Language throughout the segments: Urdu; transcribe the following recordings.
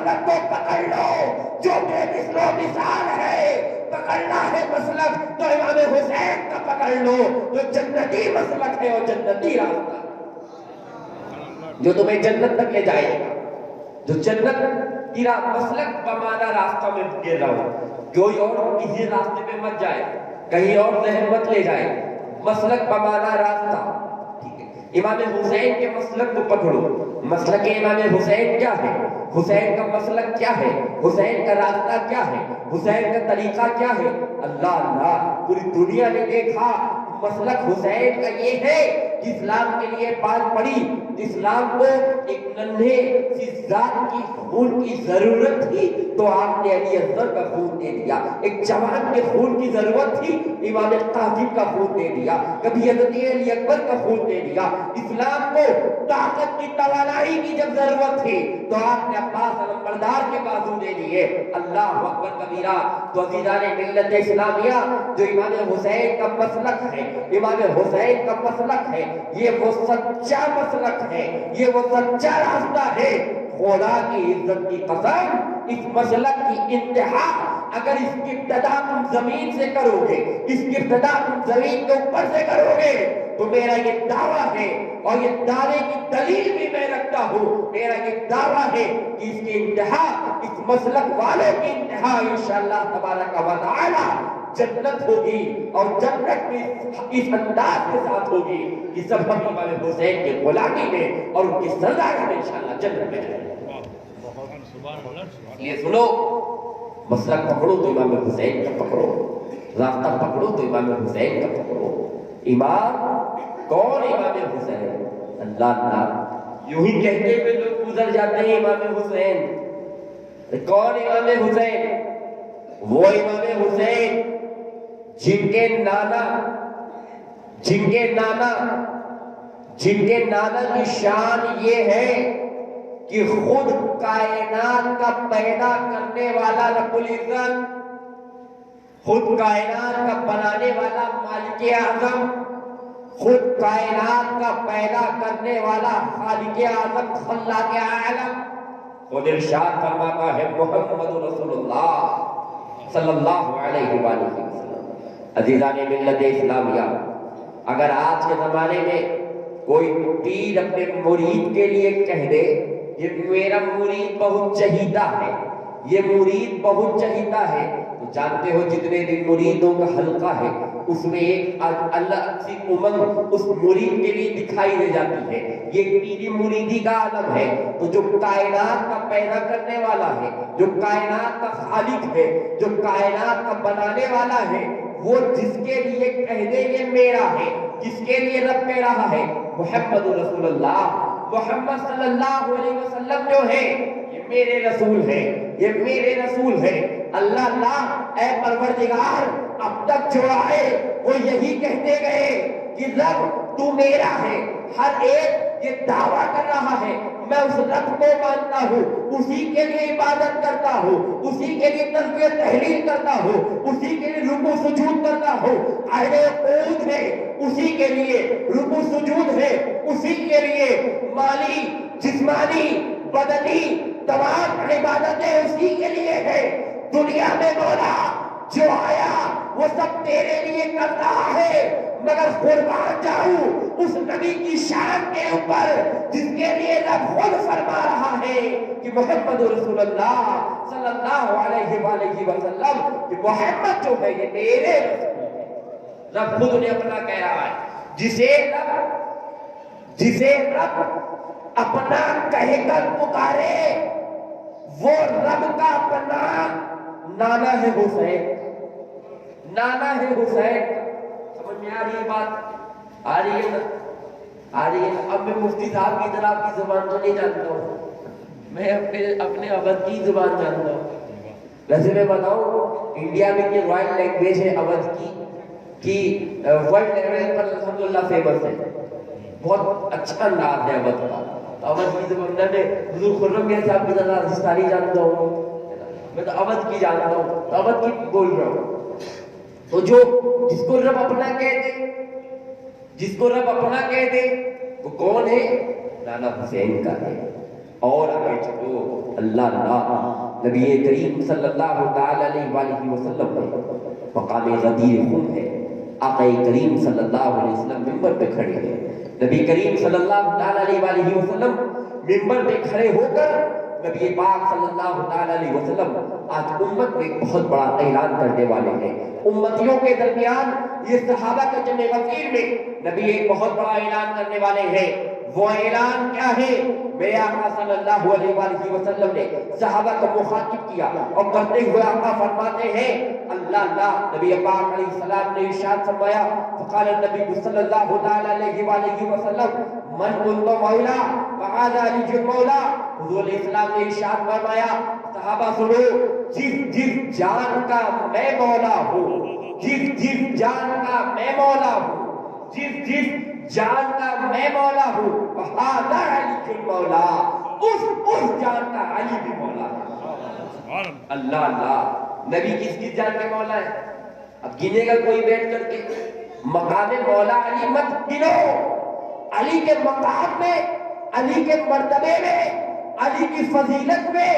مسلک کو پکڑ لو جو بے مثل و مثال ہے. پکڑنا ہے مسلک تو امام حسین کا پکڑ لو جو جنتی مسلک ہے اور جنتی راستہ جو تمہیں جنت تک لے جائے گا. جو جنت کی مسلک بمانا راستہ میں گر رہا ہو, کوئی اور کسی راستے پہ مت جائے, کہیں اور ذہن مت لے جائے. مسلک بمانا راستہ. ٹھیک ہے, امام حسین کے مسلک کو پکڑو. مسلک امام حسین کیا ہے؟ حسین کا مسلک کیا ہے؟ حسین کا راستہ کیا ہے؟ حسین کا طریقہ کیا ہے؟ اللہ اللہ, پوری دنیا نے دیکھا مسلک حسین کا یہ ہے کہ اسلام کے لیے بات پڑی. اسلام کو ایک ننھے سی ذات کی خون کی ضرورت تھی تو آپ نے علی اصغر کا خون دے دیا. ایک جوان کے خون کی ضرورت تھی, امام قاسم کا خون دے دیا. کبھی حضرت علی اکبر کا خون دے دیا. اسلام کو طاقت کی توانائی کی جب ضرورت تھی تو آپ نے عباس علمبردار کے بازو دے دیے. اللہ اکبر کبیرہ. تو عزیزان ملت اسلامیہ, جو امام حسین کا مسلک ہے, امام حسین کا مسلک ہے, یہ وہ سچا مسلک ہے, یہ وہ سچا راستہ ہے. خدا کی عزت کی قسم, اس مسلک کی انتہا اگر اس کی ابتدا تم زمین سے کرو گے, اس کی ابتدا تم زمین کے اوپر سے کرو گے تو میرا یہ دعویٰ ہے, اور یہ دعوے کی دلیل بھی میں رکھتا ہوں, میرا یہ دعویٰ ہے کہ اس کی انتہا, اس مسلک والوں کی انتہا انشاءاللہ تبارک و تعالی جنت ہوگی. اور جنت بھی اس انداز کے ساتھ ہوگی کہ سب ہم امام حسین کے غلامی میں اور ان کی سزا میں انشاءاللہ جنت میں جائیں. یہ سنو, مسلک پکڑو تو امام حسین کا پکڑو, راستہ پکڑو تو امام حسین کا پکڑو. امام کون؟ امام حسین. اللہ اللہ, یوں ہی کہتے ہوئے لوگ گزر جاتے ہیں امام حسین. کون امام حسین؟ وہ امام حسین جن کے نانا کی شان یہ ہے کہ خود کائنات کا پیدا کرنے والا رب العزت, خود کائنات کا بنانے والا مالک اعظم, خود کائنات کا پیدا کرنے والا خالق اعظم خلاق عالم خود ارشاد فرماتا ہے محمد رسول اللہ صلی اللہ علیہ وآلہ وسلم. عزیزان ملت اسلامیہ, اگر آج کے زمانے میں کوئی پیر اپنے مرید کے لیے کہہ دے یہ میرا مرید بہت چہیتا ہے, یہ مرید بہت چہیتا ہے, تو جانتے ہو جتنے بھی مریدوں کا حلقہ ہے اس میں ایک اللہ سی امنگ اس مرید کے لیے دکھائی دے جاتی ہے. یہ پیری مریدی کا عالم ہے. تو جو کائنات کا پیدا کرنے والا ہے, جو کائنات کا خالق ہے, جو کائنات کا بنانے والا ہے, وہ جس کے لیے کہہ دے یہ میرا ہے, جس کے لیے رب کہہ رہا ہے محمد رسول اللہ, محمد صلی اللہ علیہ وسلم جو ہے یہ میرے رسول ہے, یہ میرے رسول ہے. اللہ اللہ, اے پروردگار, اب تک جو آئے وہ یہی کہتے گئے کہ رب تو میرا ہے. ہر ایک یہ دعویٰ کر رہا ہے میں اس رب کو مانتا ہوں, اسی کے لیے عبادت کرتا ہوں, اسی کے لیے تسبیح تحلیل کرتا ہوں, اسی کے لیے رکوع سجود کرتا ہوں. اہل عقود ہے اسی کے لیے, رکوع سجود ہے اسی کے لیے, مالی جسمانی بدنی تمام عبادتیں اسی کے لیے ہے. دنیا میں مولا جو آیا وہ سب تیرے لیے کر رہا ہے, مگر قربان جاؤں اس نبی کی شان کے اوپر جس کے لیے رب خود فرما رہا ہے کہ محمد رسول اللہ صلی اللہ علیہ وآلہ وسلم, کہ محمد جو ہے یہ میرے رسول ہے. رب خود نے اپنا کہہ رہا ہے. جسے رب اپنا کہہ کر پکارے وہ رب کا اپنا نانا ہے حسین, نانا ہے حسین. سمجھ میں آ رہی ہے بات؟ آ رہی ہے نا, آ رہی ہے. اب میں مفتی صاحب کی طرح کی زبان تو نہیں جانتا ہوں, میں اپنے اودھ کی زبان جانتا ہوں. ویسے میں بتاؤں انڈیا میں یہ رائل لینگویج ہے اودھ کی ورلڈ لیول پر الحمدللہ فیمس ہے. بہت اچھا انداز ہے اودھ کا. اودھ کی زبان میں حضور خرم کے صاحب کی طرح راجستھانی جانتا ہوں, میں تو اودھ کی جانتا ہوں, تو اودھ کی بول رہا ہوں. تو جو جس کو رب اپنا کہہ دے, جس کو رب اپنا کہہ دے وہ کون ہے؟ نانا حسین کا ہے. اور آگے چلو، اللہ اللہ، نبی کریم صلی اللہ تعالی علیہ وآلہ وسلم پر مقام غدیر خون ہے۔ آقا کریم صلی اللہ علیہ وسلم منبر پہ کھڑے ہیں۔ نبی کریم صلی اللہ تعالی علیہ وآلہ وسلم منبر پہ کھڑے ہو کر نبی پاک صلی اللہ تعالی علیہ وسلم آج امت کو ایک بہت بڑا اعلان کرنے والے ہیں۔ امتیوں کے درمیان یہ صحابہ کے جمع غفیر میں نبی ایک بہت بڑا اعلان کرنے والے ہیں۔ وہ اعلان کیا ہے؟ میرے آقا صلی اللہ علیہ وآلہ وسلم نے صحابہ کو مخاطب کیا اور کرتے ہوئے آقا فرماتے ہیں، اللہ اللہ، نبی پاک علیہ السلام نے ارشاد فرمایا، فقال النبی صلی اللہ علیہ وآلہ وسلم من کنت مولا فهذا علی مولا۔ حضور علیہ السلام نے ارشاد فرمایا، صحابہ سنو، جس جان کا میں مولا ہوں، جس جان کا میں مولا ہوں، جس جان کا میں مولا ہوں، فہذا علی مولا، اس جان کا علی بھی مولا ہے۔ اللہ اللہ، نبی کس جان کے مولا ہے؟ اب گنے گا کوئی بیٹھ کر کے؟ مقام مولا علی مت گنو، علی کے مقام میں، علی کے مرتبے میں، علی کی فضیلت میں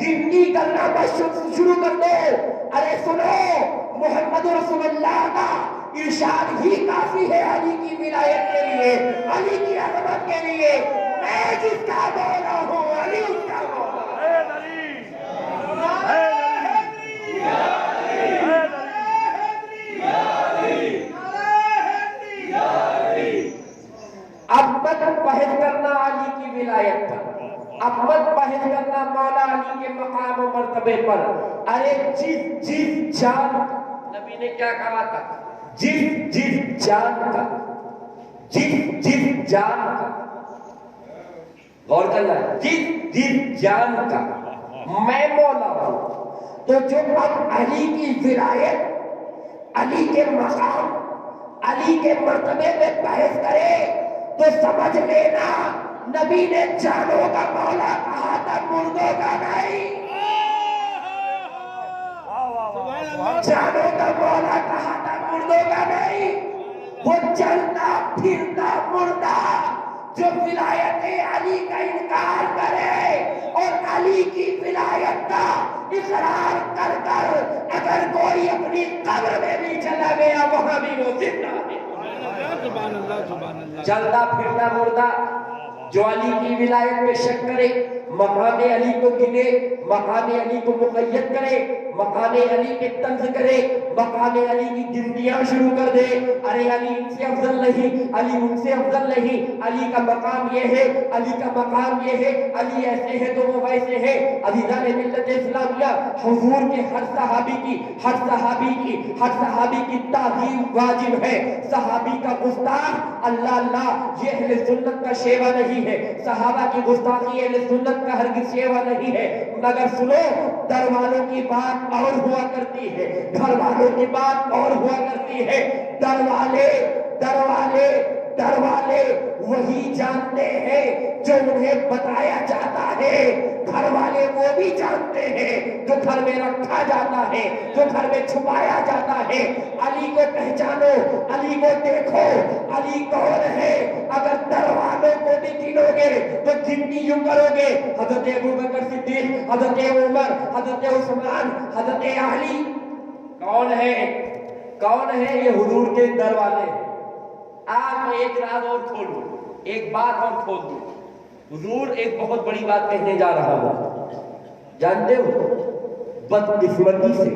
گنتی کرنا بس شروع کر دو۔ ارے سنو، محمد رسول اللہ کا ارشاد ہی کافی ہے علی کی ولایت کے لیے، علی کی عظمت کے لیے۔ میں جس کا مولا ہوں، علی اس کا مولا ہے۔ اب مت بحث کرنا علی کی ولایت پر، اب مت بحث کرنا مولا علی کے مقام و مرتبے پر۔ ارے جس جان کا، نبی نے کیا کہا تھا؟ جس جان کا، جس جان کا، غور کرنا ہے، جس جان کا میں مولا ہوں، تو جو اب علی کی ولایت، علی کے مقام، علی کے مرتبے میں بحث کرے تو سمجھ لینا نبی نے جانوں کا مولا کہا تھا، مردوں کا نہیں۔ جانوں کا مولا کہا تھا، مردوں کا نہیں۔ وہ چلتا پھرتا مردہ جو ولایت علی کا انکار کرے اور علی کی ولایت کا اقرار کر کر اگر کوئی اپنی قبر میں بھی چلا گیا وہاں بھی وہ زندہ ہے۔ چلتا پھرتا مردہ جو علی کی ولایت پہ شک کرے، مقام علی کو گنے، مقام علی کو مقید کرے، مقام علی پہ طنز کرے، مقام علی کی گنتیاں شروع کر دے، ارے علی ان سے افضل نہیں، علی ان سے افضل نہیں، علی کا مقام یہ ہے، علی کا مقام یہ ہے، علی ایسے ہے تو وہ ویسے ہے۔ عزیزان ملت اسلامیہ، حضور کے ہر صحابی کی تعظیم واجب ہے۔ صحابی کا گستاخ، اللہ اللہ، یہ اہل سنت کا شیوہ نہیں ہے۔ صحابہ کی گستاخی اہل سنت کا ہرگز شیوہ نہیں ہے۔ مگر سنو، در والوں کی بات اور ہوا کرتی ہے، گھر والوں کی بات اور ہوا کرتی ہے۔ در والے وہی جانتے ہیں جو انہیں بتایا جاتا ہے، گھر والے وہ بھی جانتے ہیں جو گھر میں رکھا جاتا ہے، جو گھر میں چھپایا جاتا ہے۔ علی کو پہچانو، علی کو دیکھو، علی کون ہے؟ اگر در والوں کو بھی گنو گے تو گنتی یوں کرو گے، حضرت ابوبکر صدیق، حضرت عمر، حضرت عثمان، حضرت علی۔ کون ہے یہ حضور کے در والے؟ آج میں ایک راز اور کھول دوں، ایک بات اور کھول دوں۔ حضور ایک بہت بڑی بات کہنے جا رہا ہوں، جانتے ہو بدقسمتی سے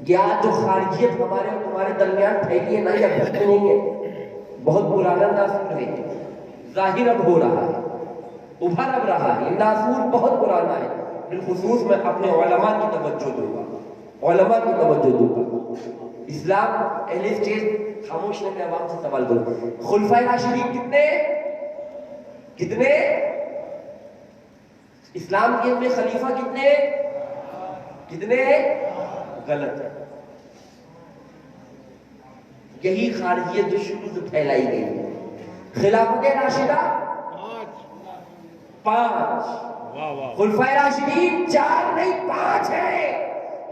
کہ آج جو خارجیت ہمارے اور تمہارے درمیان پھیلی ہے نا، یا بھٹک نہیں ہے، بہت پرانا ناسور ہے، ظاہر اب ہو رہا ہے، ابھر اب رہا ہے۔ ناسور بہت پرانا ہے۔ بالخصوص میں اپنے علماء کی توجہ دوں گا، اسلام اہل اسٹیج خاموش رہنے عوام سے سوال کرو، خلفائے راشدین کتنے؟ اسلام کے اپنے خلیفہ کتنے؟ غلط ہے۔ یہی خارجیت جو شروع سے پھیلائی گئی ہے۔ خلافت راشدہ 5، خلفائے راشدین 4 نہیں 5 ہیں۔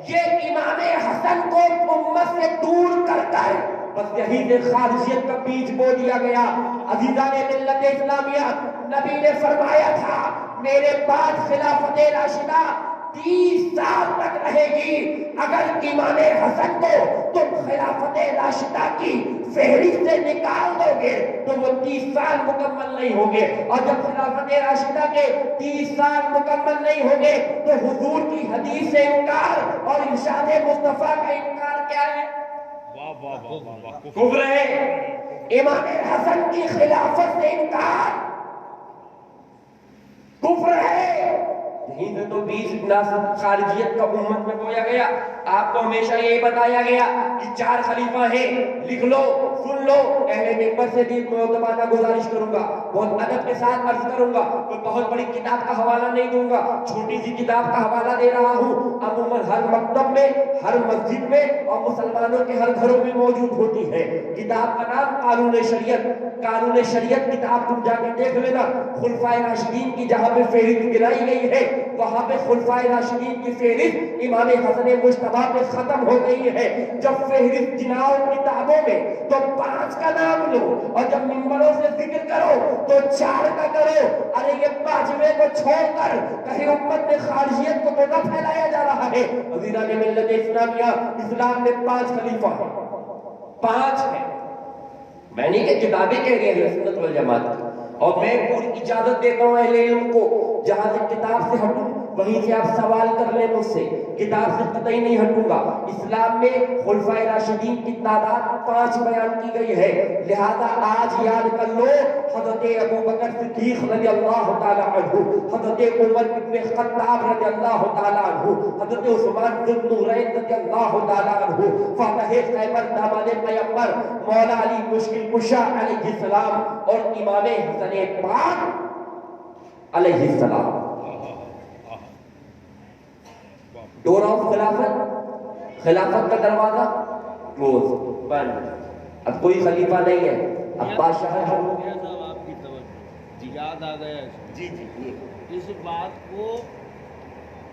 یہ امام حسن کو امت سے دور کر کر بس یہی سے خارجیت کا بیج بو دیا گیا۔ عزیزان ملت اسلامیہ، نبی نے فرمایا تھا میرے بعد خلافت راشدہ 30 سال تک رہے گی۔ اگر امام حسن کو تم خلافت راشدہ کی فہرست سے نکال دو گے تو وہ 30 سال مکمل نہیں ہوں گے، اور جب خلافت راشدہ کے 30 سال مکمل نہیں ہوں گے تو حضور کی حدیث سے انکار اور ارشاد مصطفیٰ کا انکار کیا ہے؟ کفر ہے۔ امام حسن کی خلافت سے انکار کفر ہے۔ یہیں سے تو 20 خارجیت کا امت میں بویا گیا۔ آپ کو ہمیشہ یہی بتایا گیا کہ 4 خلیفہ ہیں، لکھ لو، سن لو۔ اہل منبر سے بھی معتمانہ گزارش کروں گا، بہت ادب کے ساتھ عرض کروں گا، کوئی بہت بڑی کتاب کا حوالہ نہیں دوں گا، چھوٹی سی کتاب کا حوالہ دے رہا ہوں۔ عموماً ہر مکتب میں، ہر مسجد میں اور مسلمانوں کے ہر گھروں میں موجود ہوتی ہے۔ کتاب کا نام قانون شریعت۔ قانون شریعت کتاب تم جا کے دیکھ لینا، خلفائے راشدین کی جہاں پہ فہرست گرائی گئی ہے وہاں پہ خلفائے راشدین کی فہرست امام حسن مجتبیٰ پہ ختم ہو گئی ہے۔ جب فہرست گناؤ کتابوں میں تو 5 کا نام لو، اور جب منبروں سے ذکر کرو تو 4 کا کرو۔ ارے یہ 5ویں کو چھوڑ کر کہیں امت میں خارجیت کو تو نہ پھیلایا جا رہا ہے۔ عزیزان ملت اسلامیہ، اسلام میں 5 خلیفہ ہیں، 5 ہیں۔ میں نہیں کہ کتابیں کہہ رہی ہیں سنت والجماعت کی، اور میں پوری اجازت دیتا ہوں اہل علم کو، جہاں سے کتاب سے ہٹوں وہیں سے آپ سوال کر لیں مجھ سے، کتاب سے قطعی نہیں ہٹوں گا۔ اسلام میں خلفائے راشدین کی تعداد 5 بیان کی گئی ہے، لہذا آج یاد کر لو۔ حضرت ابوبکر صدیق رضی اللہ تعالی عنہ، حضرت عمر بن خطاب رضی اللہ تعالی عنہ، حضرت عثمان ذو النورین رضی اللہ تعالی عنہ، فاتح خیبر داماد پیغمبر مولا علی مشکل کشا علیہ السلام، اور امام حسن پاک علیہ السلام۔ ڈور آف خلافت، خلافت کا دروازہ کلوز، بند، اب کوئی خلیفہ نہیں ہے، اب بادشاہ ہے۔ آپ کی توجہ یاد آ گیا جی جی جی، اس بات کو،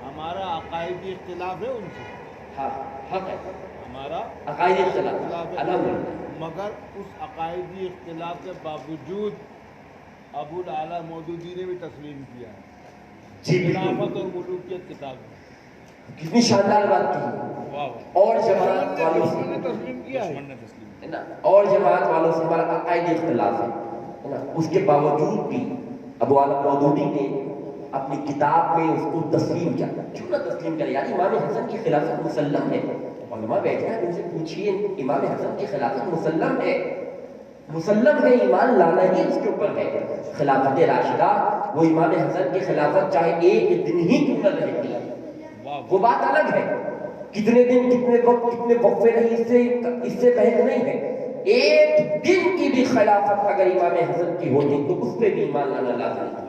ہمارا عقائدی اختلاف ہے ان سے، ہاں حق ہے، ہمارا عقائدی اختلاف ہے، الحمدللہ، مگر اس عقائدی اختلاف کے باوجود ابو الاعلیٰ مودودی نے بھی تسلیم کیا ہے جی خلافت اور ملوکیت کتاب میں۔ کتنی شاندار بات کی۔ اور جماعت والوں سے تسلیم کیا ہے نا، اور جماعت والوں سے ہمارا عقائدی اختلاف ہے نا، اس کے باوجود بھی ابو اعلیٰ مودودی نے اپنی کتاب میں اس کو تسلیم کیا۔ کیوں نہ تسلیم کرے یار، امام حسن کی خلافت مسلم ہے۔ علماء بیٹھے ہیں، ان سے پوچھئے امام حسن کی خلافت مسلم ہے، مسلم ہے، ایمان لانا ہی اس کے اوپر ہے۔ خلافت راشدہ، وہ امام حسن کی خلافت چاہے ایک دن ہی کیوں نہ رہے، وہ بات الگ ہے، کتنے دن، کتنے وقت، کتنے وقفے نہیں، اس سے بحث نہیں ہے۔ ایک دن کی بھی خلافت اگر امام حسن کی ہوتی تو اس پہ بھی ایمان لانا لازم تھا۔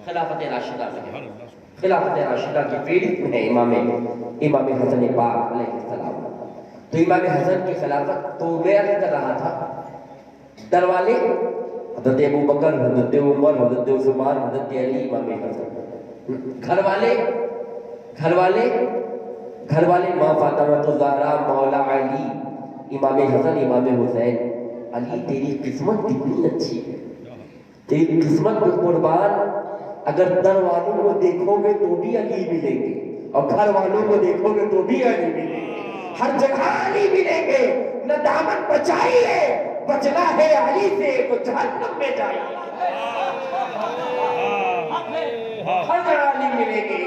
خلافت راشدہ میں ہے، خلافت راشدہ کی فہرست میں ہے امام حسن پاک علیہ السلام۔ تو امام حسن کی خلافت، تو میں عرض کر رہا تھا، در والے حضرت ابوبکر، حضرت عمر، حضرت عثمان، حضرت علی، امام حسن۔ گھر والے ماں فاطمہ الزہرا، مولا علی، امام حسن، امام حسین۔ علی تیری قسمت کتنی اچھی ہے، تیری قسمت کو قربان، اگر در والوں کو دیکھو گے تو بھی علی ملیں گے، اور گھر والوں کو دیکھو گے تو بھی علی ملیں گے، ہر جگہ علی ملیں گے۔ ندامت بچائیے، بچنا ہے علی سے تو جہنم میں جائیے، ہر جگہ علی ملیں گے۔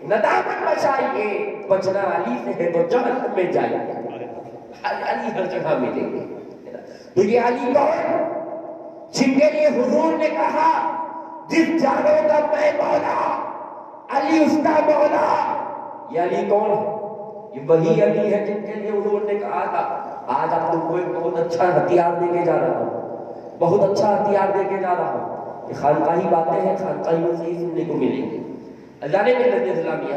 ندامت بچائیے، بچنا علی سے ہے تو جہنم میں جائیے، علی ہر جگہ ملیں گے۔ تو یہ علی کون، جن کے لیے حضور نے کہا جس جانوں کا میں مولا، علی اس کا مولا۔ یہ علی کون ہے؟ یہ وہی علی ہے جن کے لیے حضور نے کہا تھا آج آپ تم کو ایک بہت اچھا ہتھیار دے کے جا رہا ہوں، بہت اچھا ہتھیار دے کے جا رہا ہوں۔ یہ خانقاہی باتیں ہیں، خانقاہیوں سے ہی سننے کو ملیں گی۔ اللہ نے ملت اسلامیہ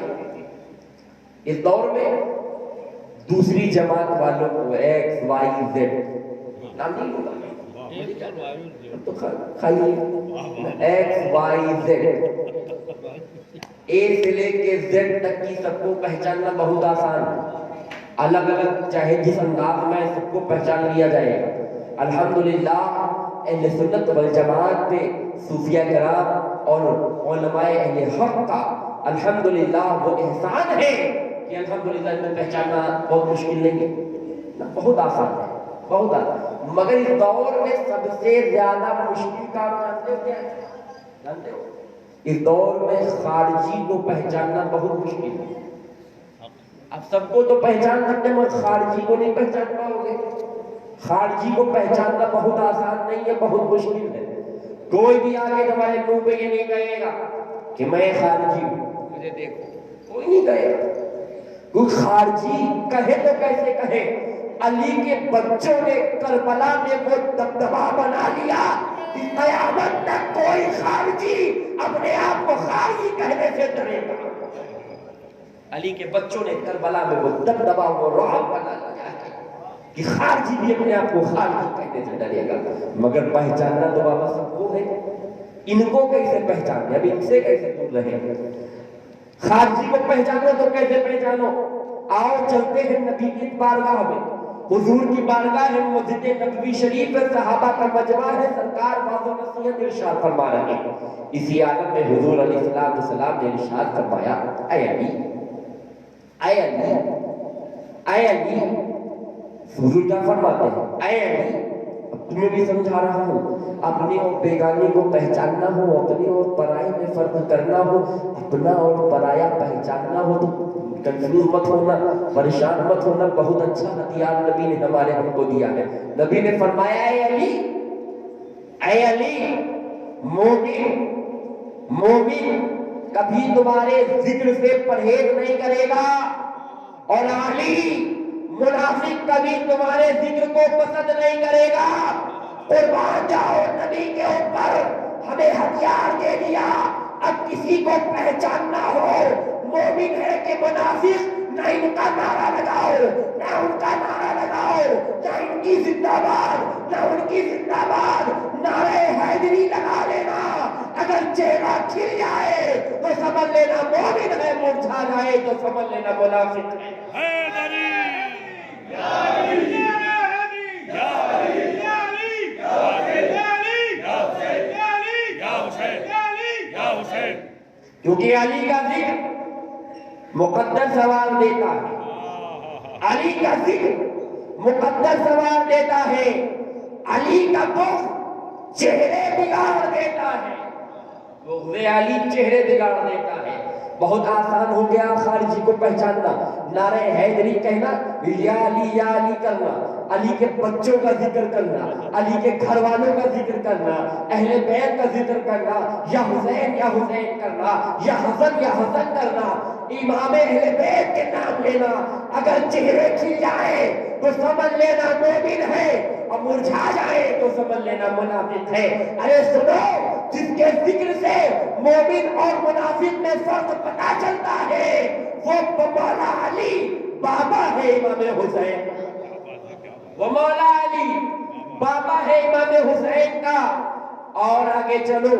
اس دور میں دوسری جماعت والوں کو ایکس وائی زیڈ نام نہیں ہوگا تو کھائیے، ایکس وائی زیڈ، اے سے لے کے زیڈ تک کی سب کو پہچاننا بہت آسان ہے۔ الگ الگ چاہے جس انداز میں سب کو پہچان لیا جائے گا. الحمدللہ اہل سنت والجماعت پہ صوفیہ کرام اور علماء اہل حق کا الحمدللہ وہ احسان ہے کہ الحمدللہ ان میں پہچاننا بہت مشکل نہیں ہے، بہت آسان ہے، بہت آسان. مگر اس دور میں سب سے زیادہ مشکل کام جانتے ہو کیا ہے؟ جانتے ہو اس دور میں خارجی کو پہچاننا بہت مشکل ہے. اب سب کو تو پہچان سکتے مگر خارجی کو نہیں پہچان پاؤ گے. خارجی کو پہچاننا بہت آسان نہیں ہے، بہت مشکل ہے. کوئی بھی آگے تمہارے منہ پہ یہ نہیں کہے گا کہ میں خارجی ہوں مجھے دیکھو، کوئی نہیں کہے گا. کوئی خارجی کہے تو کیسے کہے؟ علی کے بچوں نے کربلا میں وہ دبدبا بنا لیا کہ قیامت تک کوئی خارجی اپنے آپ کو خارجی کہنے سے ڈرے گا. علی کے بچوں نے کربلا میں وہ دبدبا وہ رعب بنا لیا کہ خارجی بھی اپنے آپ کو خارجی کہنے سے ڈرے گا. مگر پہچاننا تو بابا سب کو ہے، ان کو کیسے پہچانے؟ اب ان سے کیسے دور رہے؟ خارجی کو پہچانو تو کیسے پہچانو؟ آؤ چلتے ہیں نبی کی بارگاہ میں. حضور کی بارگاہ ہے، مسجد نبوی شریف ہے، صحابہ کا مجمع ہے. سرکار واضح نصیحت ارشاد فرما رہے ہیں. اسی عالم میں حضور علیہ السلام نے ارشاد فرمایا، اے علی، اے علی، اے علی. حضور کیا فرماتے ہیں؟ اے علی، تمہیں بھی سمجھا رہا ہوں، اپنے اور بیگانے کو پہچاننا ہو، اپنے اور پرائے میں فرق کرنا ہو، اپنا اور پرایا پہچاننا ہو تو کنفیوز مت ہونا، پریشان مت ہونا. بہت اچھا ہتھیار نبی نے ہمارے ہم کو دیا ہے. نبی نے فرمایا، اے علی، اے علی، مومن کبھی تمہارے ذکر سے پرہیز نہیں کرے گا، اور علی منافق کبھی تمہارے ذکر کو پسند نہیں کرے گا. قربان جاؤ نبی کے اوپر، ہمیں ہتھیار دے دیا. اب کسی کو پہچاننا ہو مومن ہے کہ منافق، نہ ان کا نعرہ لگاؤ، نہ ان کا نعرہ لگاؤ، نہ ان کی زندہ باد، نہ ان کی زندہ باد. نعرہ حیدری لگا لینا، اگر چہرہ کھل جائے تو سمجھ لینا مومن ہے، مرجھا جائے تو سمجھ لینا منافق ہے. کیونکہ علی کا ذکر مقدس ثواب دیتا ہے، علی کا ذکر مقدس ثواب دیتا ہے. علی کا بغض چہرے بگاڑ دیتا ہے، بغض علی چہرے بگاڑ دیتا ہے. بہت آسان ہو گیا خارجی کو پہچاننا. نعرہ حیدری کہنا، یا علی کرنا، علی کے بچوں کا ذکر کرنا، علی کے گھر والوں کا ذکر کرنا، اہل بیت کا ذکر کرنا، یا حسین کرنا، یا حسن کرنا، امام اہل بیت کے نام لینا. اگر چہرے کھل جائے تو سمجھ لینا مومن ہے، اور مرجھا جائے تو سمجھ لینا منافق ہے. ارے سنو، جس کے ذکر سے مومن اور منافق میں فرق پتا چلتا ہے وہ مولا علی بابا ہے امام حسین، وہ مولا علی بابا ہے امام حسین کا. اور آگے چلو،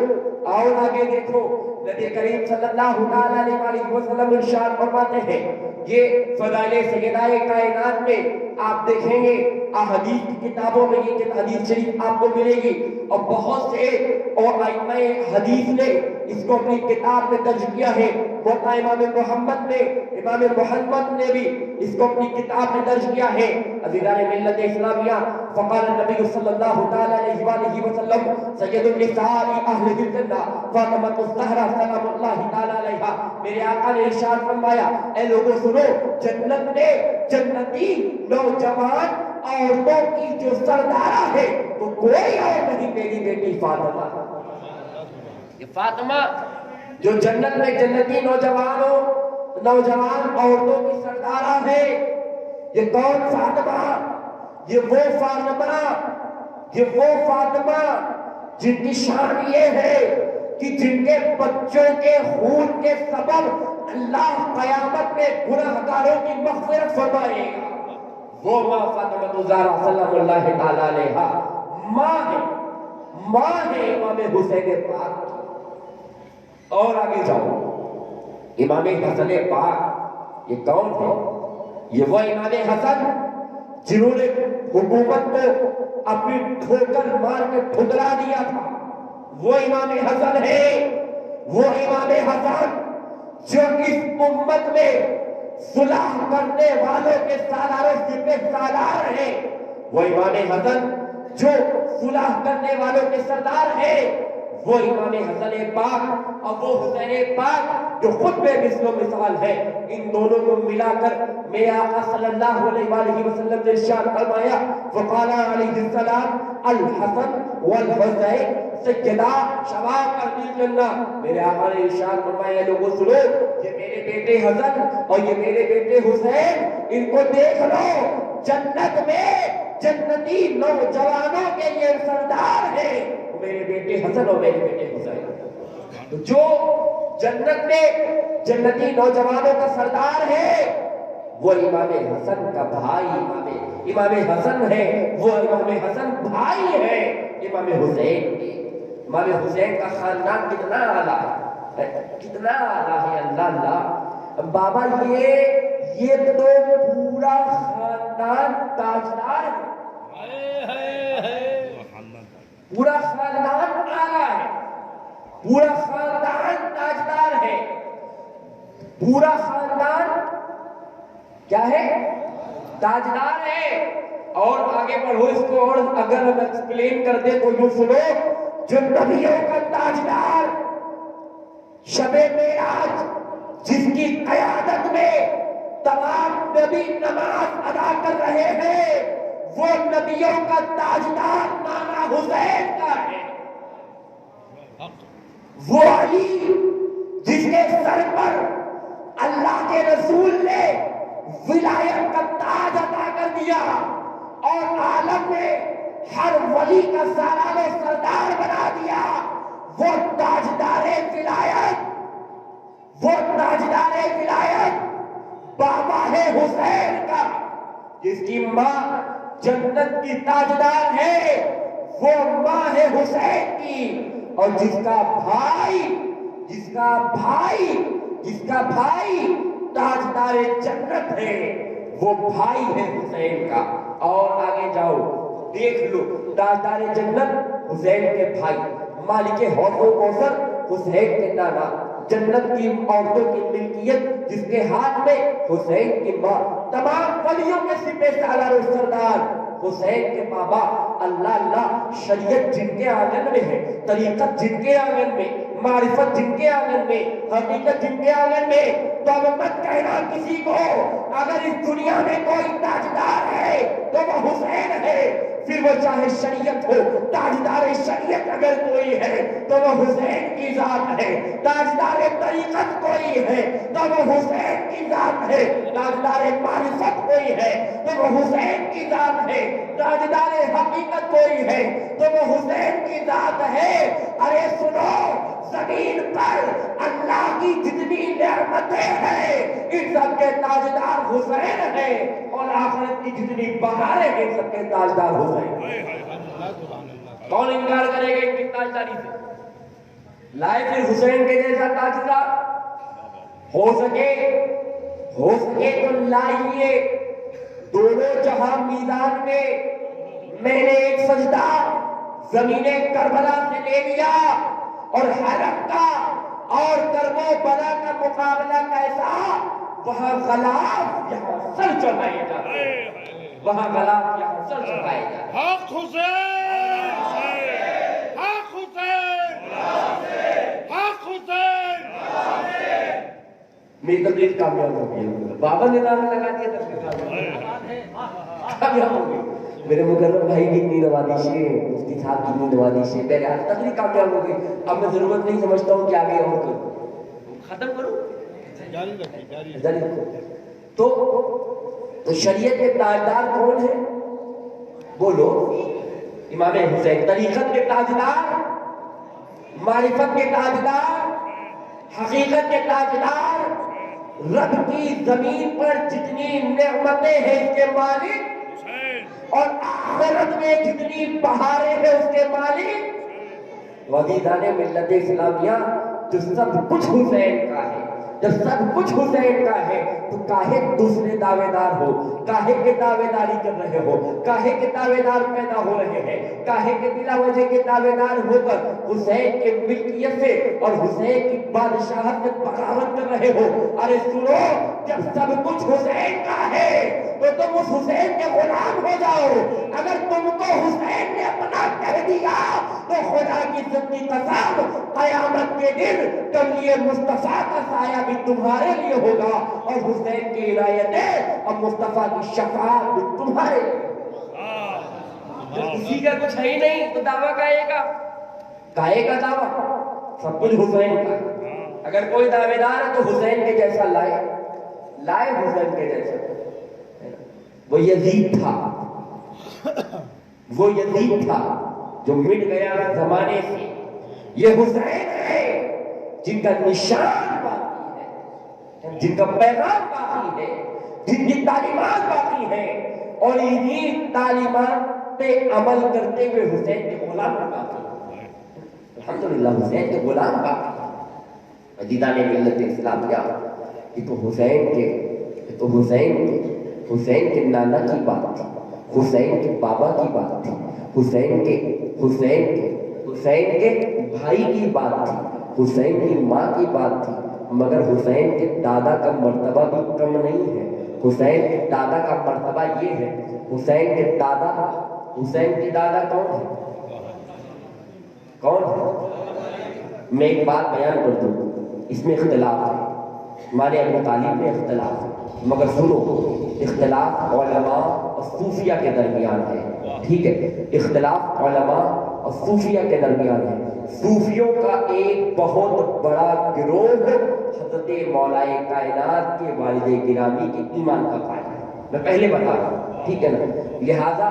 اور آگے دیکھو، نبی کریم صلی اللہ علیہ وسلم ارشاد فرماتے ہیں، یہ فضائل سیدہ کائنات میں آپ دیکھیں گے، احادیث کی کتابوں میں یہ حدیث شریف آپ کو ملے گی. اور بہت سے اور ائمہ حدیث نے اس کو اپنی کتاب میں درج کیا ہے. موطا امام محمد نے بھی اس کو اپنی کتاب میں درج کیا ہے. عزیزان ملت اسلامیہ، فقال النبی صلی اللہ علیہ وآلہ وسلم، سید النساء اہل الجنہ فاطمہ الزہرا سلام اللہ تعالی علیہا. میرے آقا نے ارشاد فرمایا، اے لوگوں سنو، جنت میں جنتی نوجوان عورتوں کی جو سردارہ ہے وہ کوئی اور نہیں، میری بیٹی فاطمہ. یہ فاطمہ جو جنت میں جنتی نوجوان عورتوں کی سردارہ ہے. یہ کون فاطمہ؟ یہ وہ فاطمہ جن کی شان یہ ہے کہ جن کے بچوں کے خون کے سبب اللہ قیامت میں گناہگاروں کی مغفرت فرمائے گا. وہ ماں فاطمہ الزہرا سلام اللہ تعالی علیہا ماں ہے امام حسین پاک. اور آگے جاؤ، امام حسن پاک یہ کون ہے؟ یہ وہ امام حسن جنہوں نے حکومت کو اپنی ٹھوکر مار کے ٹھکرا دیا تھا، وہ امام حسن ہے، وہ امام حسن جو اس امت میں صلح کرنے والوں کے سالار سپہ سالار ہیں، وہ امام حسن جو صلح کرنے والوں کے سردار ہیں، وہ امام حسن پاک اور وہ حسین پاک جو خود بے مثل و مثال ہے۔ ان دونوں کو ملا کر میرے آقا صلی اللہ علیہ وآلہ وسلم نے ارشاد فرمایا، وقال علیہ السلام الحسن والحسین سیدا شباب اہل الجنہ۔ میرے آقا نے ارشاد فرمایا، لوگوں سنو، یہ میرے بیٹے حسن اور یہ میرے بیٹے حسین، ان کو دیکھ لو، جنت میں جنتی نوجوانوں کے یہ سردار ہیں، میرے بیٹے حسن اور میرے بیٹے حسین۔ تو جو جنت میں جنتی نوجوانوں کا سردار ہے وہ امام حسن کا بھائی امام حسن ہے، وہ امام حسن بھائی ہے امام حسین کے۔ امام حسین کا خاندان کتنا اعلیٰ ہے، کتنا اعلیٰ ہے، اللہ اللہ بابا، یہ تو پورا خاندان تاجدار ہے، پورا خاندان اعلیٰ ہے، پورا خاندان تاجدار ہے، پورا خاندان کیا ہے؟ تاجدار ہے۔ اور آگے بڑھو اس کو، اور اگر ہم ایکسپلین کر دیں تو یوں سنو، جو نبیوں کا تاجدار شب معراج جس کی قیادت میں تمام نبی نماز ادا کر رہے ہیں، وہ نبیوں کا تاجدار نانا حسین کا ہے۔ وہ علی جس کے سر پر اللہ کے رسول نے ولایت کا تاج عطا کر دیا اور عالم میں ہر ولی کا سالار و سردار بنا دیا، وہ تاجدار ولایت، وہ تاجدار ولایت بابا ہے حسین کا، جس کی ماں جنت کی تاجدار ہے، وہ ماں ہے حسین کی، اور جس کا بھائی تاجدار جنت ہے، وہ بھائی ہے حسین کا۔ اور آگے جاؤ دیکھ لو، تاجدار جنت حسین کے بھائی، مالک حوض و کوثر حسین کے نانا، جنت کی عورتوں کی ملکیت جس کے ہاتھ میں حسین کی ماں، تمام ولیوں کے سپہ سالار و سردار حسین کے بابا۔ اللہ اللہ، شریعت جن کے آنگن میں ہے، طریقت جن کے آنگن میں، معرفت جن کے آنگن میں، حقیقت جن کے آنگن میں، تو اب مت کہنا کسی کو اگر اس دنیا میں کوئی تاجدار ہے تو وہ حسین ہے، پھر وہ چاہے شریعت ہو، تاجدار شریعت اگر کوئی ہے تو وہ حسین کی ذات ہے، تاجدار طریقت کوئی ہے تو وہ حسین کی ذات ہے، تاجدار معرفت کوئی ہے تو وہ حسین کی ذات ہے، تاجدار حقیقت کوئی ہے تو وہ حسین کی ذات ہے۔ ارے سنو، زمین پر اللہ کی جتنی نعمتیں ہیں ان سب کے تاجدار حسین ہیں، اور آخرت کی جتنی بہاریں ہیں ان سب کے تاجدار حسین۔ کون انکار کرے گا ان کی تاجداری سے؟ لائے پھر حسین کے جیسا تاجدار ہو سکے تو لائیے، دونوں جہاں میدان میں میں نے ایک سجدہ زمین کربلا سے لے لیا، اور حرم کا اور کرب و بلا کا مقابلہ کیسا، وہاں غلاف یہاں سر چڑھائے جاتے، وہاں غلاف یہاں سر چڑھائے جاتے۔ حق حسین، حق حسین، حق حسین۔ میری تقریر کامیاب ہو گئی، بابا نے نعرہ لگا دیا، تقریر کامیاب ہو گئی۔ میرے مکرم بھائی کی اتنی نوازش ہے، مفتی صاحب کی اتنی نوازش ہے، میرے ہاتھ تقریر کامیاب ہو گئی۔ اب میں ضرورت نہیں سمجھتا ہوں کہ آگے اور کروں، ختم کروں، جاری رکھو۔ تو شریعت کے تاجدار کون ہے؟ بولو، امام حسین۔ طریقت کے تاجدار، معرفت کے تاجدار، حقیقت کے تاجدار، رب کی زمین پر جتنی نعمتیں ہیں اس کے مالک، اور آخرت میں جتنی بہاریں ہیں اس کے مالک۔ وزیدان ملت اسلامیہ جو سب کچھ حسین کا ہے، جب سب کچھ حسین کا ہے تو کاہے دوسرے دعوے دار ہو، کاہے کے دعوے داری کر رہے ہو، کاہے کے دعوے دار پیدا ہو رہے ہیں، کاہے کے بلا وجہ کے دعوے دار ہو کر حسین کے ملکیت سے اور حسین کی بادشاہت سے بغاوت کر رہے ہو؟ ارے سنو، جب سب کچھ حسین کا ہے تو تم اس حسین کے غلام ہو جاؤ۔ اگر تم کو حسین نے اپنا کہہ دیا تو خدا کی عزت کی قسم قیامت کے دن کملی مصطفیٰ کا سایہ بھی تمہارے لیے ہوگا اور حسین کی عنایتیں اور مصطفیٰ کی شفاعت بھی تمہارے لیے۔ جب کسی کا کچھ ہے ہی نہیں تو دعویٰ کائے کا دعویٰ؟ سب کچھ حسین کا ہے۔ اگر کوئی دعوے دار ہے تو حسین کے جیسا لائے حسین کے جیسا۔ وہ یزید تھا جو مٹ گیا زمانے سے۔ یہ حسین ہے جن کا نشان باقی ہے، جن کا پیغام باقی ہے، جن کی تعلیمات باقی ہیں، اور انہی تعلیمات پہ عمل کرتے ہوئے حسین کے غلام باقی ہیں۔ الحمدللہ حسین کے غلام باقی ہیں۔ عزیزان ملت اسلام کیا کہ حسین کے نانا کی بات تھی، حسین کے بابا کی بات تھی، حسین کے بھائی کی بات تھی، حسین کی ماں کی بات تھی، مگر حسین کے دادا کا مرتبہ بھی کم نہیں ہے۔ حسین کے دادا کا مرتبہ یہ ہے، حسین کے دادا کون ہے؟ میں ایک بات بیان کر دوں، اس میں اختلاف ہے، ہمارے ابو طالب میں اختلاف ہے، مگر سنو، اختلاف علماء اور صوفیہ کے درمیان ہے، ٹھیک ہے؟ اختلاف علماء اور صوفیہ کے درمیان ہے۔ صوفیوں کا ایک بہت بڑا گروہ حضرت مولا کائنات کے والد گرامی کے ایمان کا قائل ہے، میں پہلے بتا رہا ہوں، ٹھیک ہے نا؟ لہذا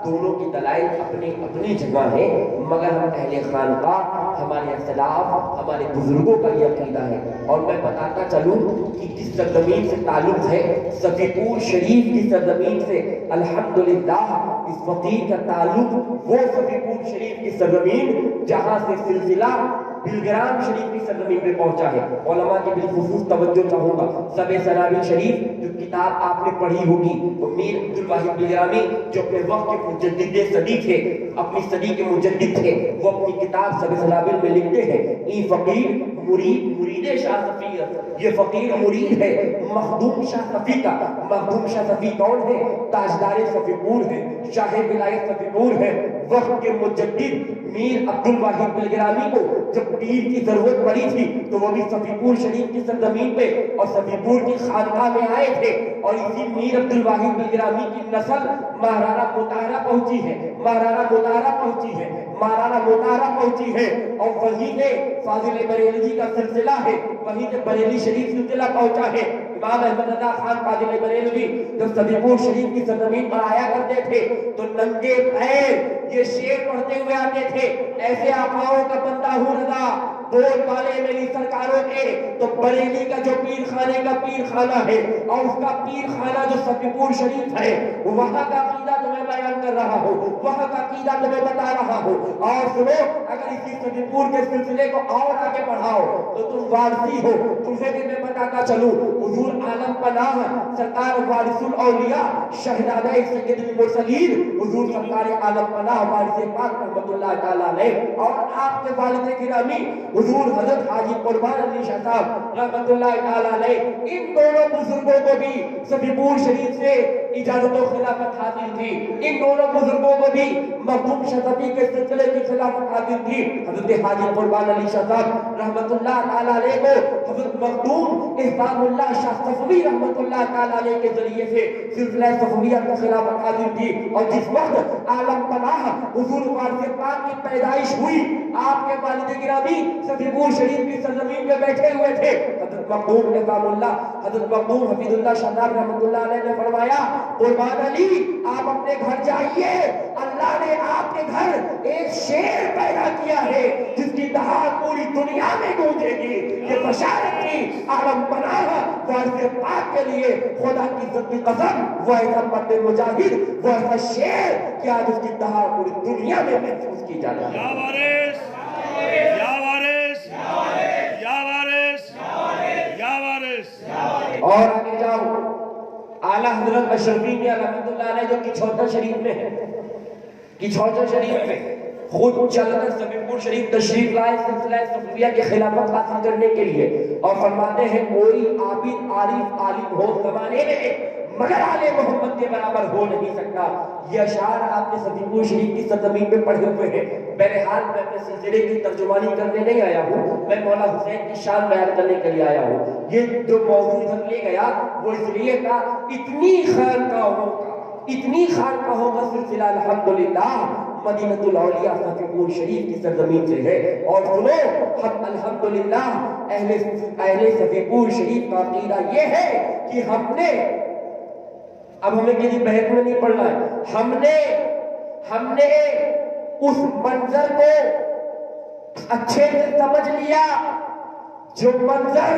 دونوں کی دلائل اپنی جگہ ہیں، مگر ہم اہل خانقاہ، ہمارے اختلاف ہمارے بزرگوں کا یہ عقیدہ ہے۔ اور میں بتاتا چلوں کہ جس سرزمین سے تعلق ہے، صفی پور شریف کی سرزمین سے الحمدللہ اس فقیر کا تعلق وہ صفی پور شریف کی سرزمین جہاں سے سلسلہ بلگرام شریف کی سرزمین پہ پہنچا ہے۔ علماء کی بالخصوص توجہ چاہوں گا، سب سنابل شریف جو کتاب آپ نے پڑھی ہوگی، میر عبدالواحد بلگرامی جو اپنے وقت کے مجدد صدی تھے، اپنی صدی کے مجدد تھے، وہ اپنی کتاب سب سنابل میں لکھتے ہیں، ای فقیر مرید شاہ صفی، یہ فقیر مرید ہے مخدوم شاہ صفی کا۔ مخدوم شاہ صفی کون ہے؟ تاجدار صفی پور ہے، شاہ ولایت صفی پور ہے۔ وقت کے مجدد میر عبدالواحد بلگرامی کو جب پیر کی ضرورت پڑی تھی تو وہ بھی صفی پور شریف کی سرزمین پہ اور صفی پور کی خانقاہ میں آئے تھے، اور اسی میر عبدالواحد بلگرامی کی نسل مہرانہ مطہرہ پہنچی ہے، اور وہیں سے فاضل بریلوی کا سلسلہ ہے، وہیں سے بریلی شریف سلسلہ پہنچا ہے۔ امام احمد رضا خان فاضل بریلوی جب صفی پور شریف کی سرزمین پر آیا کرتے تھے تو ننگے پیر یہ شعر پڑھتے ہوئے آتے تھے، ایسے آقاؤں کا بندہ ہوں رضا، بول بالے میری سرکاروں کے، تو بریلی کا جو پیر خانے کا پیر خانہ ہے اور اس کا پیر خانہ جو صفی پور شریف ہے، وہاں کا عقیدہ تمہیں بیان کر رہا ہوں، وہاں کا عقیدہ تمہیں بتا رہا ہوں۔ اور سنو، اگر اسی صفی پور کے سلسلے کو اور آگے بڑھاؤ تو تم وارثی ہو، تمہیں بھی میں بتاتا چلوں، حضور عالم پناہ سرکار وارث الاولیاء شہزادہ سید المرسلین حضور سرکار عالم پناہ وارث پاک رحمت اللہ تعالیٰ علیہ، اور آپ کے والد گرامی حضور حضرت حاجی قربان علی شاہ صاحب رحمت اللہ تعالیٰ علیہ، ان دونوں بزرگوں کو بھی صفی پور شریف سے اجازت و خلافت حاصل تھی، ان دونوں بزرگوں کو بھی مخدوم شاہ صفی کے سلسلے کی خلافت حاصل تھی۔ حضرت حاجی قربان علی شاہ صاحب رحمت اللہ تعالیٰ علیہ کو حضرت مخدوم احسان اللہ شاہ صفوی رحمت اللہ تعالیٰ علیہ کے ذریعے سے سلسلہ صفویہ کی خلافت حاصل تھی، اور جس وقت عالم پناہ حضور وارث پاک کی پیدائش ہوئی، آپ کے والد گرامی صفی پور شریف کی سرزمین پہ بیٹھے ہوئے تھے۔ حضرت مخدوم احسان اللہ، حضرت مخدوم حفیظ اللہ شاہ صاحب رحمت اللہ علیہ نے فرمایا، قربان علی آپ اپنے گھر جائیے، اللہ نے آپ کے گھر ایک شیر پیدا کیا ہے جس کی دہاڑ پوری دنیا میں گونجے گی۔ یہ بشارت تھی عالم پناہ وارث پاک کے لیے، خدا کی عزت کی قسم، وہ ایسا مرد مجاہد، وہ ایسا شیر کہ آج اس کی دہاڑ پوری دنیا میں محفوظ کی جاتی ہے۔ یا وارث، یا وارث، یا وارث، یا وارث، یا وارث۔ اور آگے جاؤ اعلیٰ حضرت اشرفی میں رحمۃ اللہ علیہ جو کچھوٹا شریف میں ہے، کچھوٹا شریف میں خود چل کر صفیپور شریف تشریف لائے سلسلہ صفویہ کی خلافت حاصل کرنے کے لیے، اور فرماتے ہیں کوئی عابد عارف عالم ہو زمانے میں مگر آل محمد کے برابر ہو نہیں سکتا۔ یہ اشعار آپ نے صفیپور شریف کی سرزمین میں پڑھے ہوئے ہیں۔ بہرحال میں اپنے سلسلے کی ترجمانی کرنے نہیں آیا ہوں، میں مولا حسین کی شان بیان کرنے کے لیے آیا ہوں۔ یہ جو موضوع ادھر لے گیا وہ اس لیے تھا اتنی خانقاہوں کا سلسلہ الحمدللہ مدینہ الاولیاء صفیپور شریف کی سرزمین سے ہے۔ اور سنو ہم الحمدللہ اہل صفیپور شریف کا عقیدہ یہ ہے کہ ہم نے، اب ہمیں کسی بحث میں نہیں پڑھنا ہے، ہم نے اس منظر کو اچھے سے سمجھ لیا جو منظر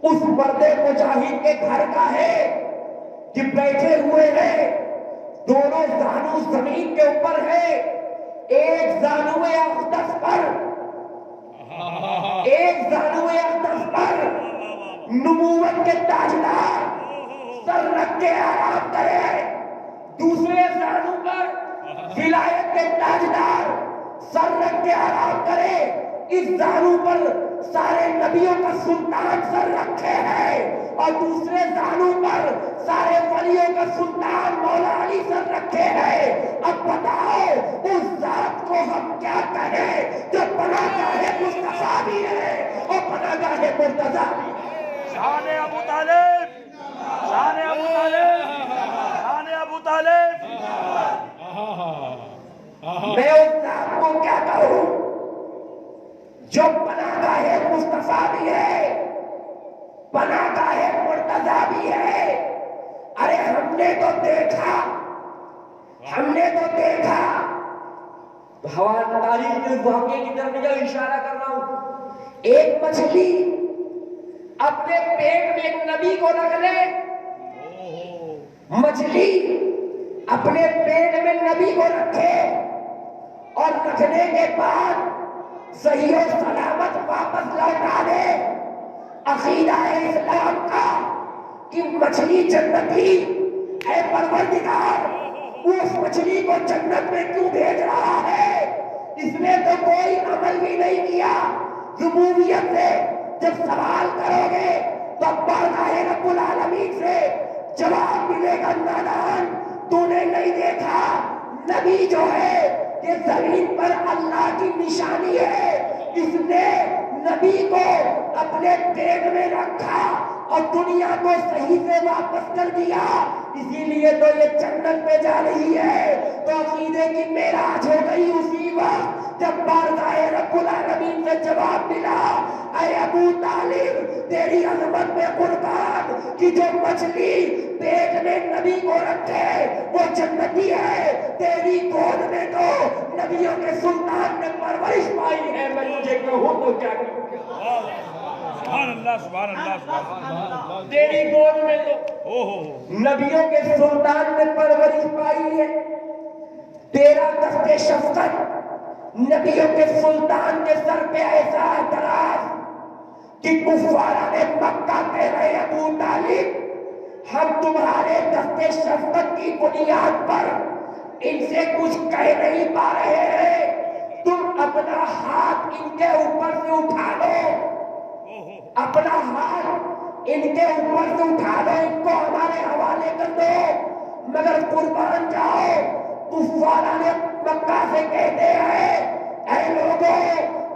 اس مرد مجاہد کے گھر کا ہے کہ بیٹھے ہوئے ہیں، دونوں زانو زمین کے اوپر ہے، ایک زانو اقدس پر نبوت کے تاجدار سر رکھ کے آرام کرے، دوسرے زانو پر ولایت کے تاجدار سر رکھ کے آرام کرے، اس زانو پر سارے نبیوں کا سلطان سر رکھے ہیں، اور دوسرے زانو پر سارے ولیوں کا سلطان مولا علی سر رکھے ہیں۔ اب بتاؤ اس ذات کو ہم کیا کہیں جو پناہگاہ مصطفیٰ بھی ہے اور پناہگاہ مرتضیٰ بھی ہے۔ شان ابو طالب، شان ابو طالب، شان ابو طالب۔ میں اس ذات کو کیا کہوں جو پناہگاہ مصطفیٰ بھی ہے، پناہگاہ مرتضیٰ بھی ہے۔ ارے ہم نے تو دیکھا، حوالہ تاریخ کے واقعے کی طرف میں اشارہ کر رہا ہوں۔ ایک مچھلی اپنے پیٹ میں ایک نبی کو رکھ لے، مچھلی اپنے پیٹ میں نبی کو رکھے اور رکھنے کے بعد صحیح و سلامت واپس لوٹا دے، عقیدہ اسلام کا کہ مچھلی جنتی، اے پروردگار اس مچھلی کو جنت میں کیوں بھیج رہا ہے؟ اس نے تو کوئی عمل بھی نہیں کیا۔ ربوبیت سے جب سوال کرو گے تو بارگاہ رب العالمین سے جواب ملے گا، نادان تو نے نہیں دیکھا نبی جو ہے یہ زمین پر اللہ کی نشانی ہے، اس نے نبی کو اپنے پیٹ میں رکھا اور دنیا کو صحیح سے واپس کر دیا، اسی لیے تو یہ جنت میں جا رہی ہے۔ تو عقیدے کی معراج ہو گئی اسی وقت جب بارگاہ رب العالمین سے جواب ملا، اے ابو طالب تیری عظمت میں قربان کہ جو مچھلی پیٹ میں نبی کو رکھے وہ جنتی ہے، تیری گود میں تو نبیوں کے سلطان نے پرورش پائی ہے، میں تجھے کہوں تو کیا کہوں؟ سبحان اللہ، سبحان اللہ، سبحان اللہ۔ تیری گود میں تو نبیوں کے سلطان نے پرورش پائی ہے، تیرا دست شفقت نبیوں کے سلطان کے سر پہ ایسا اعتراض کہ کفاران مکہ کہہ رہے ابو طالب ہم تمہارے دست شفقت کی بنیاد پر ان سے کچھ کہہ نہیں پا رہے ہیں، تم اپنا ہاتھ ان کے اوپر سے اٹھا لو، اپنا ہاتھ ان کے اوپر سے اٹھا لو، ان کو ہمارے حوالے کر دو، مگر قربان جاؤ کفاران مکہ سے کہتے ہیں اے لوگوں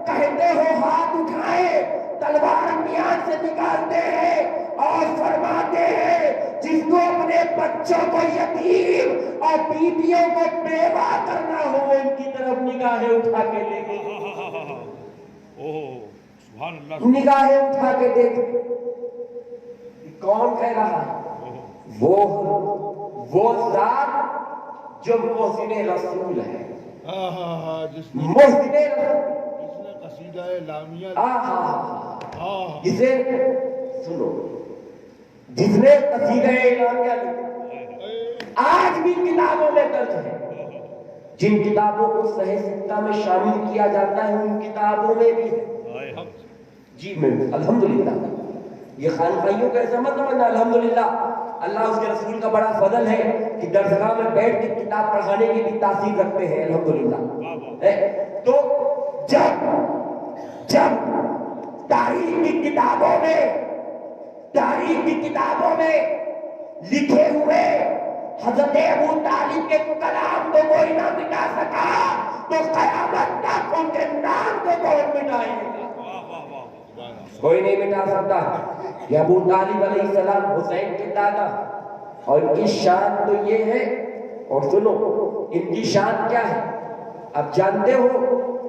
کہتے ہو ہاتھ اٹھائے، تلوار میان سے نکالتے ہیں اور فرماتے ہیں جس کو اپنے بچوں کو یتیم اور بیویوں کو بیوہ کرنا ہو ان کی طرف نگاہیں اٹھا کے دیکھیں، سبحان اللہ۔ نگاہیں اٹھا کے دیکھیں۔ کون کہہ رہا ہے؟ وہ ذات جو محسن رسول ہے، جس نے محسن رسول، قصیدہ لامیہ جسے سنو، جس نے قصیدہ لامیہ لکھا، آج بھی کتابوں میں درج ہے، جن کتابوں کو صحیح ستہ میں شامل کیا جاتا ہے ان کتابوں میں بھی ہے۔ جی میں الحمدللہ یہ خانقاہیوں کا ایسا مت سمجھنا. الحمدللہ اللہ اس کے رسول کا بڑا فضل ہے کہ درسگاہ میں بیٹھ کے کتاب پڑھانے کی بھی تاثیر رکھتے ہیں الحمدللہ. تو جب تاریخ کی کتابوں میں لکھے ہوئے حضرت ابو طالب کے کلام کو کوئی نہ مٹا سکا تو قیامت تک ان کے نام کو کون مٹائے گا؟ کوئی نہیں مٹا سکتا. یہ ابو طالب علیہ السلام حسین کے دادا, اور ان کی شان تو یہ ہے. اور سنو ان کی شان کیا ہے, اب جانتے ہو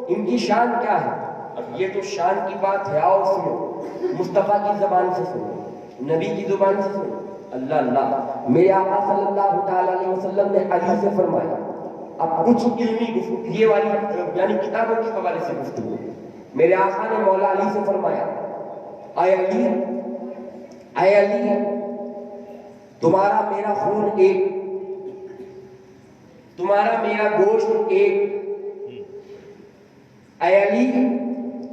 ان کی شان کیا ہے. اب یہ تو شان کی بات ہے, آؤ سنو مصطفیٰ کی زبان سے سنو, نبی کی زبان سے سنو. اللہ اللہ, میرے آقا صلی اللہ تعالی علیہ وسلم نے علی سے فرمایا. اب کچھ علمی گفتگو یہ والی یعنی کتابوں کے حوالے سے گفتگو. میرے آقا نے مولا علی سے فرمایا, اے علی تمہارا میرا خون ایک, تمہارا میرا گوشت ایک. اے علی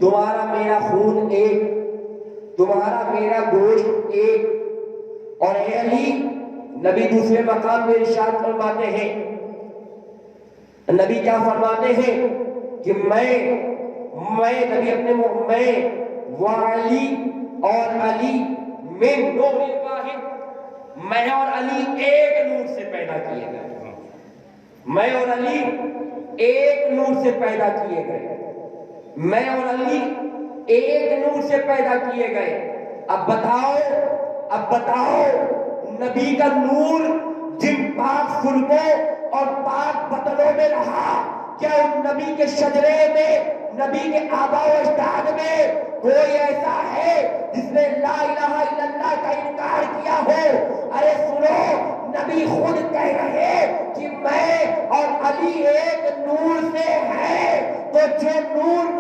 تمہارا میرا خون ایک, تمہارا میرا گوشت ایک. اور اے علی, نبی دوسرے مقام میں ارشاد فرماتے ہیں, نبی کیا فرماتے ہیں کہ میں نبی اپنے میں وعلی اور علی میں نور واحد, میں اور علی ایک نور سے پیدا کیے گئے. میں اور علی ایک نور سے پیدا کیے گئے. میں اور علی ایک نور سے پیدا کیے گئے. اب بتاؤ نبی کا نور جن پاک سرگوں اور پاک بطنوں میں رہا, کیا ان نبی کے شجرے میں, نبی کے آبا و اجداد میں کوئی ایسا ہے جس نے لا الہ الا اللہ کا انکار کیا ہو؟ ارے سنو, نبی خود کہہ رہے کہ میں اور علی ایک نور سے ہے. تو جو نور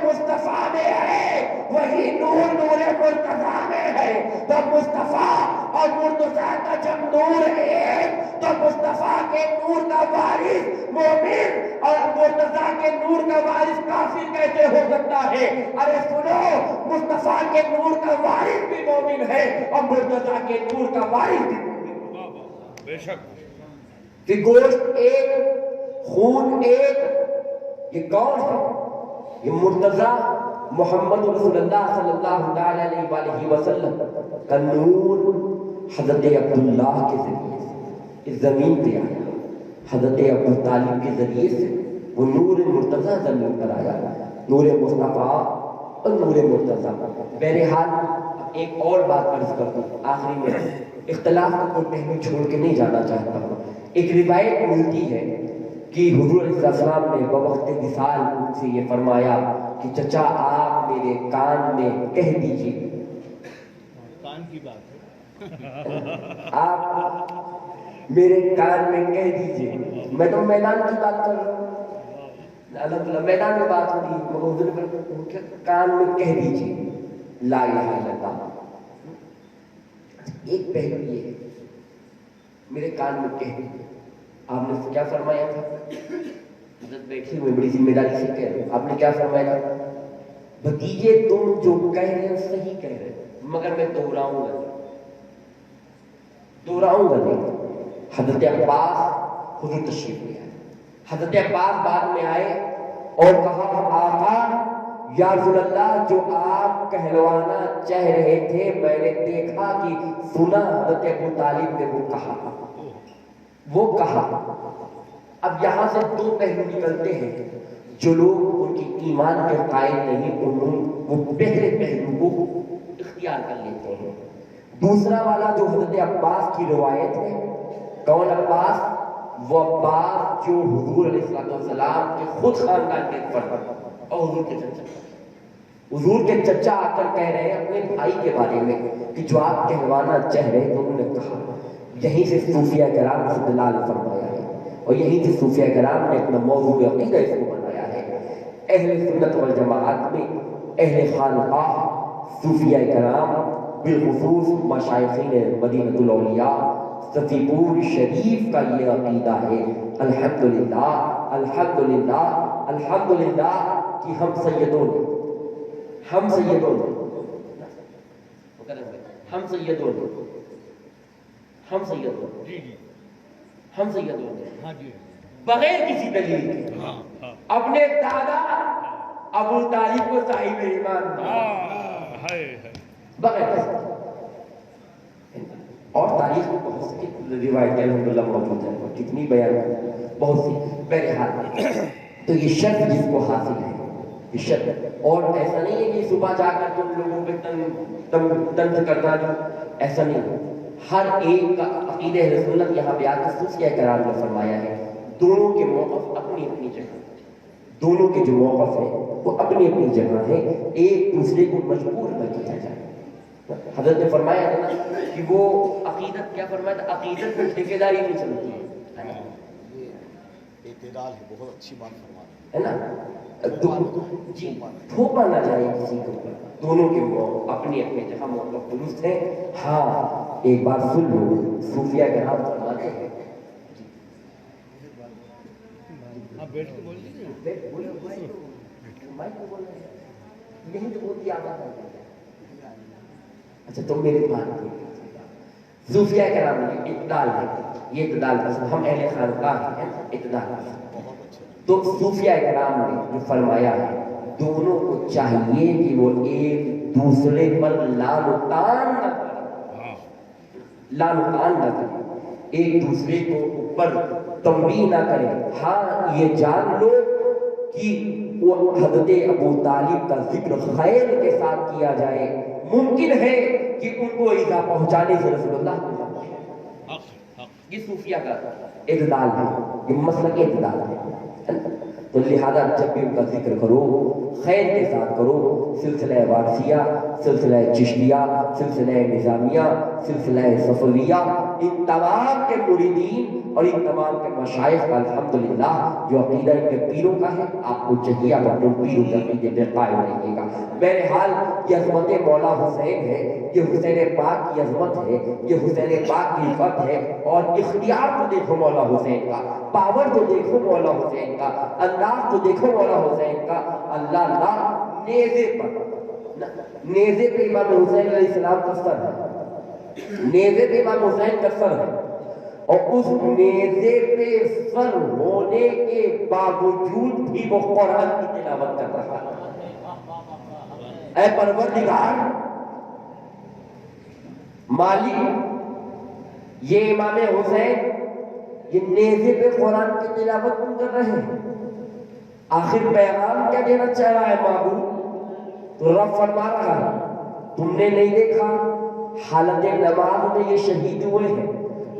مصطفیٰ میں ہے وہی نور مرتضیٰ میں ہے. تو مصطفیٰ اور مرتضیٰ کا جب نور ہے تو مصطفیٰ کے نور کا وارث مومن اور مرتضیٰ کے نور کا وارث کافر کیسے ہو سکتا ہے؟ ارے سنو, مصطفیٰ کے نور کا وارث بھی مومن ہے اور مرتضیٰ کے نور کا وارث بھی مومن. بے شک کہ گوشت ایک, خون ایک. یہ کون ہے؟ یہ مرتضیٰ محمد رسول اللہ صلی اللہ علیہ وآلہ وسلم کا نور حضرت عبداللہ کے ذریعے سے اس زمین پہ آیا. حضرت ابو طالب کے ذریعے سے وہ نور مرتضیٰ زمین پر آیا, نور مصطفیٰ اور نور مرتضیٰ. بہرحال ایک اور بات عرض کر دوں آخری میں, اختلاف کا کوئی پہلو چھوڑ کے نہیں جانا چاہتا ہوں. ایک روایت ملتی ہے کہ حضور علیہ السلام نے بوقت وصال ان سے یہ فرمایا کہ چچا آپ میرے کان میں کہہ دیجیے. کان کی بات ہے, آپ میرے کان میں کہہ دیجیے. میں تو میدان کی بات کر رہا ہوں, الحمدللہ میدان میں بات ہو رہی ہے, کان میں کہہ دیجیے لا الہ الا اللہ. ایک پہلو یہ ہے, میرے کان میں کہہ دیجیے. آپ نے کیا فرمایا تھا؟ حضرت بیٹھی ہوئے بڑی ذمہ داری سے کہہ رہے ہیں, آپ نے کیا فرمایا تھا؟ بھتیجے تم جو کہہ رہے ہیں صحیح کہہ رہے ہیں, مگر میں دہراؤں گا نہیں. حضرت عباس حضور تشریف لے آئے. حضرت عباس بعد میں آئے اور کہا آقا یا رسول اللہ, جو آپ کہلوانا چاہ رہے تھے میں نے دیکھا کہ سنا حضرت ابو طالب نے وہ کہا. اب یہاں سے دو پہلو نکلتے ہیں. جو لوگ ان کی ایمان کے قائل نہیں وہ پہلے پہلو کو اختیار کر لیتے ہیں. دوسرا والا جو حضرت عباس کی روایت ہے, کون عباس؟ وہ عباس جو حضور علیہ السلام کے خود خاندان کے فرد اور حضور کے چچا آ کر کہہ رہے ہیں اپنے بھائی کے بارے میں کہ جو آپ کہلوانا چاہ رہے ہیں. انہوں نے کہا. یہیں سے صوفیہ کرام استدلال فرمایا ہے اور یہیں سے صوفیہ کرام نے اپنا موضوع عقیدہ اس کو بنایا ہے. اہل سنت والجماعت میں اہل خانقاہ صوفیہ کرام بالخصوص مشائخین مدینۃ الاولیاء صفی پور شریف کا یہ عقیدہ ہے. الحمدللہ الحمدللہ الحمدللہ کہ ہم سیدوں نے ہم سیدوں نے ہم سیدوں نے جی جی ہم سیدوں نے ہاں جی بغیر کسی دلیل کے ہاں ہاں اپنے دادا ابو طالب کو صاحب ایمان مانا، بغیر کسی اور تاریخ میں بہت سی روایتیں الحمدللہ موجود ہیں، اور کتنی بیان ہیں، بہت سی بہرحال تو یہ شرط جس کو حاصل ہے یہ شرط، اور ایسا نہیں ہے کہ صبح جا کر تم لوگوں پہ طنز کرنا، جو ایسا نہیں ہے، ہر ایک کا عقیدہ اہل سنت یہاں پہ آ کر صوفیہ کرام نے فرمایا ہے دونوں کے موقف اپنی اپنی جگہ، دونوں کے جو موقف ہیں وہ اپنی اپنی جگہ ہیں، ایک دوسرے کو مجبور نہ کیا جائے۔ حضرت نے فرمایا تھا نا کہ وہ عقیدت، کیا فرمایا تھا، عقیدت میں ٹھیکیداری نہیں چلتی ہے، یہ اعتدال ہے، بہت اچھی بات فرما رہے ہے نا، جی تھوپا نہ جائے کسی کے اوپر، دونوں کے اپنی اپنی جگہ موقف درست ہے۔ ہاں ایک بات سن لو، صوفیہ کرام فرماتے ہیں، ہاں بیٹھ کے بول دیجیے، یہی تو بہت ہی آباد ہے۔ اچھا تم میرے بات کو صوفیہ کرام نے اعتدال ہے، یہ اعتدال پسند، ہم اہل خانقاہ ہیں اعتدال پسند، تو صوفیہ کرام نے جو فرمایا ہے دونوں کو چاہیے کہ وہ ایک دوسرے پر لام و تان نہ کریں، لام و تان نہ کریں، ایک دوسرے کو اوپر تنبیہ نہ کریں۔ ہاں یہ جان لو کہ وہ حضرت ابو طالب کا ذکر خیر کے ساتھ کیا جائے، ممکن ہے کہ ان کو ایذا پہنچانے سے رسول اللہ کو نہ پہنچے۔ یہ صوفیہ کا اعتدال ہے، یہ مسلک اعتدال ہے۔ تو لہذا جب بھی ان کا ذکر کرو خیر کے ساتھ کرو، سلسلہ وارثیہ، سلسلہ چشتیہ، سلسلہ نظامیہ، سلسلہ صفویہ، ان تمام کے مریدین اور ان تمام کے مشائخ کا الحمدللہ جو عقیدہ ان کے پیروں کا ہے، آپ کو چاہیے آپ اپنے پیروں کے عقیدے پہ قائم رہیے گا۔ بہرحال یہ عظمت مولا حسین ہے، یہ حسین پاک کی عظمت ہے، یہ حسین پاک کی فتح ہے، اور اختیار تو دیکھو مولا حسین کا، پاور تو دیکھو مولا حسین کا، انداز تو دیکھو مولا حسین کا، اللہ اللہ نیزے پر، نیزے پہ امام حسین علیہ السلام کا سر ہے، نیزے پہ امام حسین کا سر ہے، اور اس نیزے پہ سر ہونے کے باوجود بھی وہ قرآن کی تلاوت کر رہا ہے۔ اے پروردگار مالک، یہ امام حسین یہ نیزے پہ قرآن کی تلاوت کیوں کر رہے ہیں؟ آخر پیغام کیا دینا چاہ رہا ہے معبود؟ تو رب فرما رہا ہے تم نے نہیں دیکھا حالت نماز میں یہ شہید ہوئے ہیں،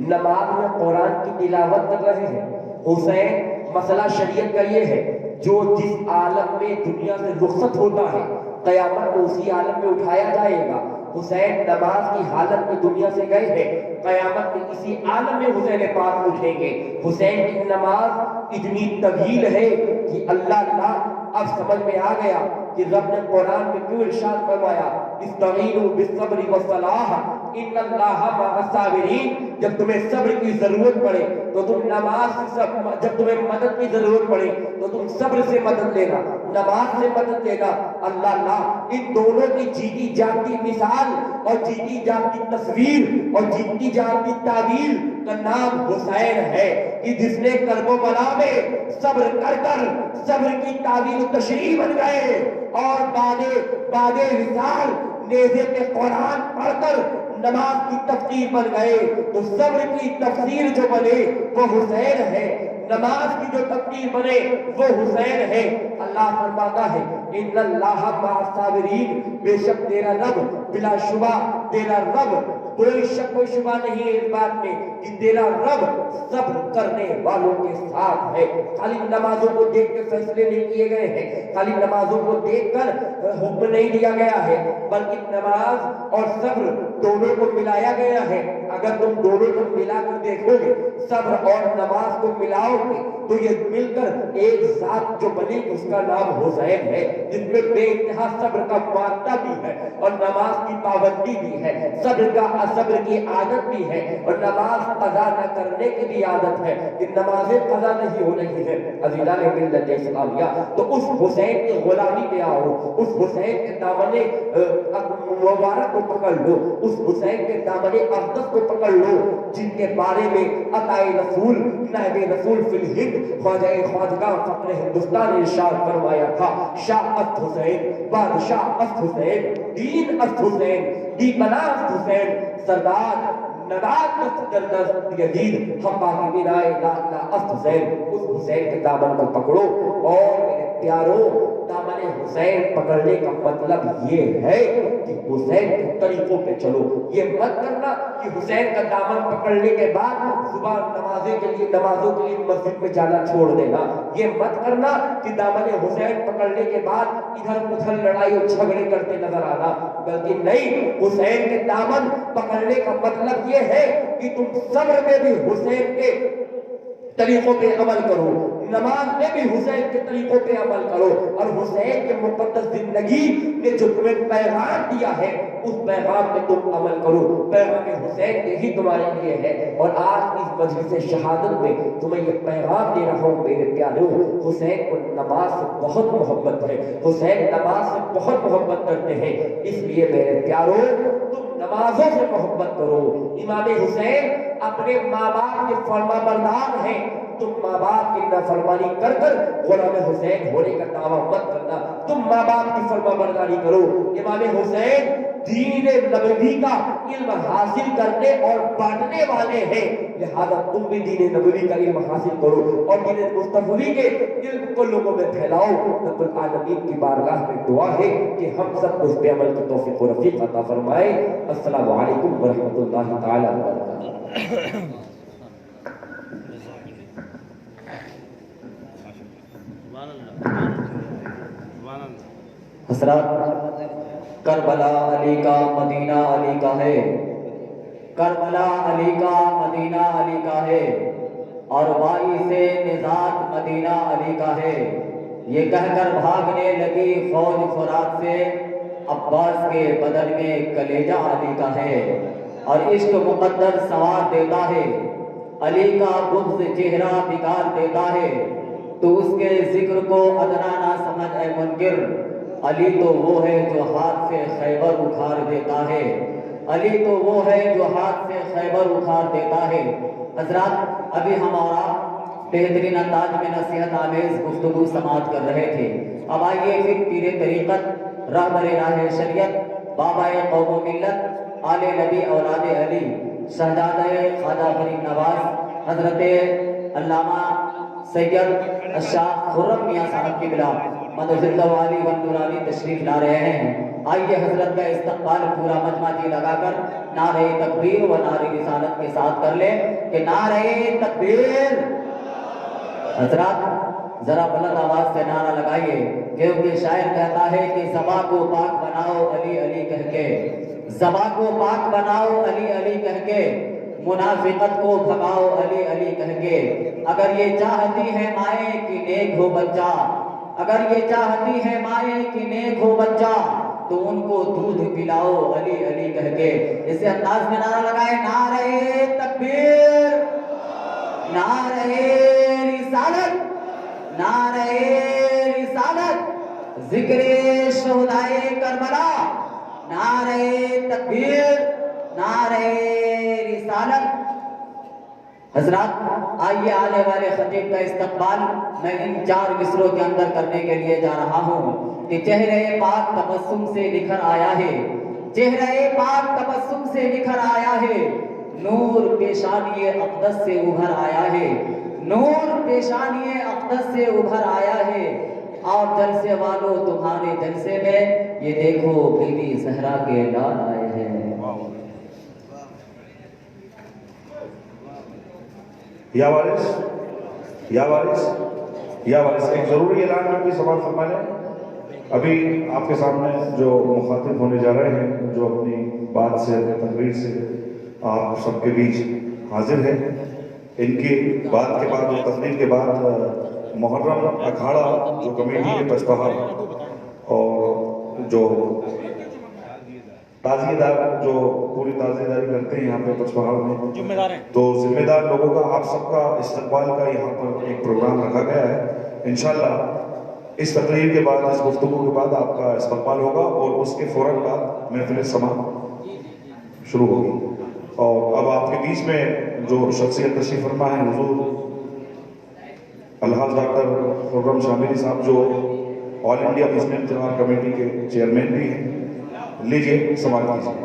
نماز میں قرآن کی تلاوت کر رہے ہیں۔ حسین مسئلہ شریعت کا یہ ہے جو جس عالم میں دنیا سے رخصت ہوتا ہے قیامت میں اسی عالم میں اٹھایا جائے گا۔ حسین نماز کی حالت میں دنیا سے گئے ہیں، قیامت میں اسی عالم میں حسین پاک اٹھیں گے۔ حسین کی نماز اتنی طویل ہے کہ اللہ اب سمجھ میں آ گیا کہ رب نے قرآن میں کیوں ارشاد فرمایا استعینوا بالصبر والصلاۃ ان اللہ مع الصابرین۔ جب تمہیں صبر کی ضرورت پڑے تو تم نماز سے، جب تمہیں مدد کی ضرورت پڑے تو تم صبر سے مدد لینا، نماز سے مدد لینا۔ اللہ ان دونوں کی جیتی جاگتی مثال اور جیتی جاگتی تصویر اور جیتی جاگتی تعبیر کا نام حسین ہے، کہ جس نے کرب و بلا میں صبر کر کر صبر کی تعبیر و تشریح بن گئے، اور بعد وصال نیزے پہ قرآن پڑھ کر نماز کی تفسیر بن گئے۔ تو صبر کی تفسیر جو بنے وہ حسین ہے، نماز کی جو تفسیر بنے وہ حسین ہے۔ اللہ فرماتا ہے ان اللہ مع الصابرین، بے شک تیرا رب، بلا شبہ تیرا رب، کوئی شک و شبہ نہیں ہے اس بات میں کہ تیرا رب صبر کرنے والوں کے ساتھ ہے۔ خالی نمازوں کو دیکھ کے فیصلے نہیں کیے گئے ہیں، خالی نمازوں کو دیکھ کر حکم نہیں دیا گیا ہے، بلکہ نماز اور صبر دونوں کو ملایا گیا ہے۔ اگر تم دونوں کو ملا کر دیکھو گے، صبر اور نماز کو ملاؤ گے تو یہ مل کر ایک ذات جو بنی اس کا نام حسین ہے، جس میں بے انتہا صبر کا مادہ بھی ہے اور نماز کی پابندی بھی بھی ہے, صبر کی عادت بھی ہے, اور نماز قضا نہ کرنے کی بھی عادت ہے کہ نمازیں قضا نہیں ہو رہی ہے. عزیزان ملت اسلامیہ, تو اس حسین کی غلامی میں آؤ, اس حسین کے دامن مبارک کو پکڑ لو, اس حسین کے دامن اقدس کو پکڑ لو جن کے بارے میں عطائے رسول نائب رسول فی الہند خواجہ خواجگاہ فخر ہندوستان نے ارشاد فرمایا تھا, شاہ است حسین, بادشاہ است حسین, دین است حسین, دیپنا است حسین, سردار نڈاد است یزید, ہم باقی بنائے لا است حسین. اس حسین کے دامن کو پکڑو. اور میرے پیاروں, دامن حسین پکڑنے کا مطلب یہ ہے کہ حسین کے طریقوں پہ چلو. یہ مت کرنا کہ حسین کا دامن پکڑنے کے بعد صبح نمازوں کے لیے مسجد میں جانا چھوڑ دینا. یہ مت کرنا کہ دامن حسین پکڑنے کے بعد ادھر ادھر لڑائی اور جھگڑے کرتے نظر آنا. بلکہ نہیں, حسین کے دامن پکڑنے کا مطلب یہ ہے کہ تم صبر میں بھی حسین کے طریقوں پہ عمل کرو, نماز میں بھی حسین کے طریقوں پہ عمل کرو, اور حسین کے مقدس زندگی نے جو تمہیں پیغام دیا ہے اس پیغام میں تم عمل کرو. پیغام حسین یہی تمہارے لیے ہے. اور آج اس مجلس شہادت میں تمہیں یہ پیغام دے رہا ہوں میرے پیاروں, حسین کو نماز سے بہت محبت ہے, حسین نماز سے بہت محبت کرتے ہیں. اس لیے میرے پیاروں, تم نمازوں سے محبت کرو. امام حسین اپنے ماں باپ کے فرما بردار ہیں, تم ماں باپ کی نافرمانی کر کر غلام حسین ہونے کا دعویٰ مت کرنا. تم ماں باپ کی فرما برداری کرو. امام حسین دین نبوی کا علم حاصل کرنے اور بانٹنے والے ہیں, لہذا تم بھی دین نبوی کا علم حاصل کرو اور دین مصطفی کے علم کو لوگوں میں پھیلاؤ. رب العالمین کی بارگاہ میں دعا ہے کہ ہم سب کو اس پہ عمل کی توفیق و رفیق عطا فرمائے. السلام علیکم ورحمۃ اللہ تعالی وبرکاتہ. حضرات, کربلا علی کا مدینہ علی کا ہے, کربلا علی کا مدینہ علی کا ہے, اور وائی سے نزاع مدینہ علی کا ہے. یہ کہہ کر بھاگنے لگی فوج فرات سے, عباس کے بدن میں کلیجہ علی کا ہے. اور عشق مقدر سوار دیتا ہے, علی کا بغض چہرہ بگاڑ دیتا ہے. تو اس کے ذکر کو ادنا نہ سمجھ اے منکر, علی تو وہ ہے جو ہاتھ سے خیبر اکھاڑ دیتا ہے, علی تو وہ ہے جو ہاتھ سے خیبر اکھاڑ دیتا ہے. حضرات, ابھی ہم اور آپ بہترین انداز میں نصیحت آمیز گفتگو سماعت کر رہے تھے. اب آئیے پھر پیر طریقت, رہبر راہ شریعت, بابا قوم و ملت, آل نبی اولاد علی, شہزادہ خواجہ فرید نواز حضرت علامہ سید الشاہ خرم میاں صاحب کی بلا مدد والی و نورانی تشریف لا رہے ہیں. آئیے حضرت کا استقبال پورا مجمع جی لگا کر نعرہ تکبیر و نعرہ رسالت کے ساتھ کر لیں کہ نعرہ تکبیر. حضرات ذرا بلند آواز سے نعرہ لگائیے, کیونکہ شاعر کہتا ہے کہ زباں کو پاک بناؤ علی علی کہہ کے, زباں کو پاک بناؤ علی علی کہہ کے, منافقت کو بھگاؤ علی علی کہہ کے. اگر یہ چاہتی ہے مائیں کہ نیک ہو بچہ, اگر یہ چاہتی ہے مائیں کہ نیک ہو بچہ, تو ان کو دودھ پلاؤ علی علی کہہ کے. اسے انداز میں نعرہ لگائے, نعرہ تکبیر, نعرہ رسالت, نعرہ رسالت, ذکر شہدائے کربلا, نعرہ تکبیر, نعرہ رسالت. حضرات آئیے آنے والے خطیب کا استقبال میں ان 4 مصروں کے اندر کرنے کے لیے جا رہا ہوں کہ چہرے پاک تبسم سے نکھر آیا ہے, چہرے پاک تبسم سے نکھر آیا ہے, نور پیشانی اقدس سے ابھر آیا ہے, نور پیشانی اقدس سے ابھر آیا ہے. اور جلسے والوں تمہارے جلسے میں یہ دیکھو بی بی زہرا کے لال آئے ہیں. یا وارث, یا وارث, یا وارث, ایک ضروری اعلان میں بھی سوال فرما لیں. ابھی آپ کے سامنے جو مخاطب ہونے جا رہے ہیں, جو اپنی بات سے, اپنی تقریر سے آپ سب کے بیچ حاضر ہیں, ان کی بات کے بعد, تقریر کے بعد محرم اکھاڑا جو کمیٹی ہے پچپہا اور جو تعزیہ دار جو پوری تعزیہ داری کرتے ہیں یہاں پہ پچپہاڑ میں، ذمہ دار ہیں. تو ذمہ دار لوگوں کا آپ سب کا استقبال کا یہاں پر ایک پروگرام رکھا گیا ہے. انشاءاللہ اس تقریر کے بعد، اس گفتگو کے بعد آپ کا استقبال ہوگا اور اس کے فوراً بعد محفل سما شروع ہوگی. اور اب آپ کے بیچ میں جو شخصیت تشریف فرما ہے حضور الحاظ ڈاکٹر خرم شاملی صاحب، جو آل انڈیا مسلم تہوار کمیٹی کے چیئرمین بھی ہیں. لیجیے سماعت کیجیے.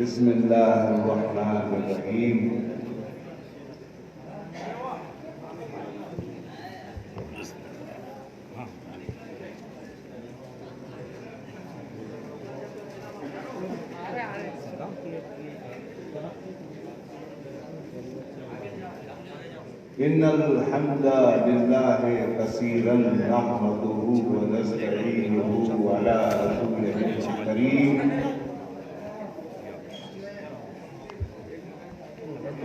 بسم اللہ الرحمن الرحیم. ان الحمد للہ کثیرا نحمده ونستعینه وعلی رسوله الکریم.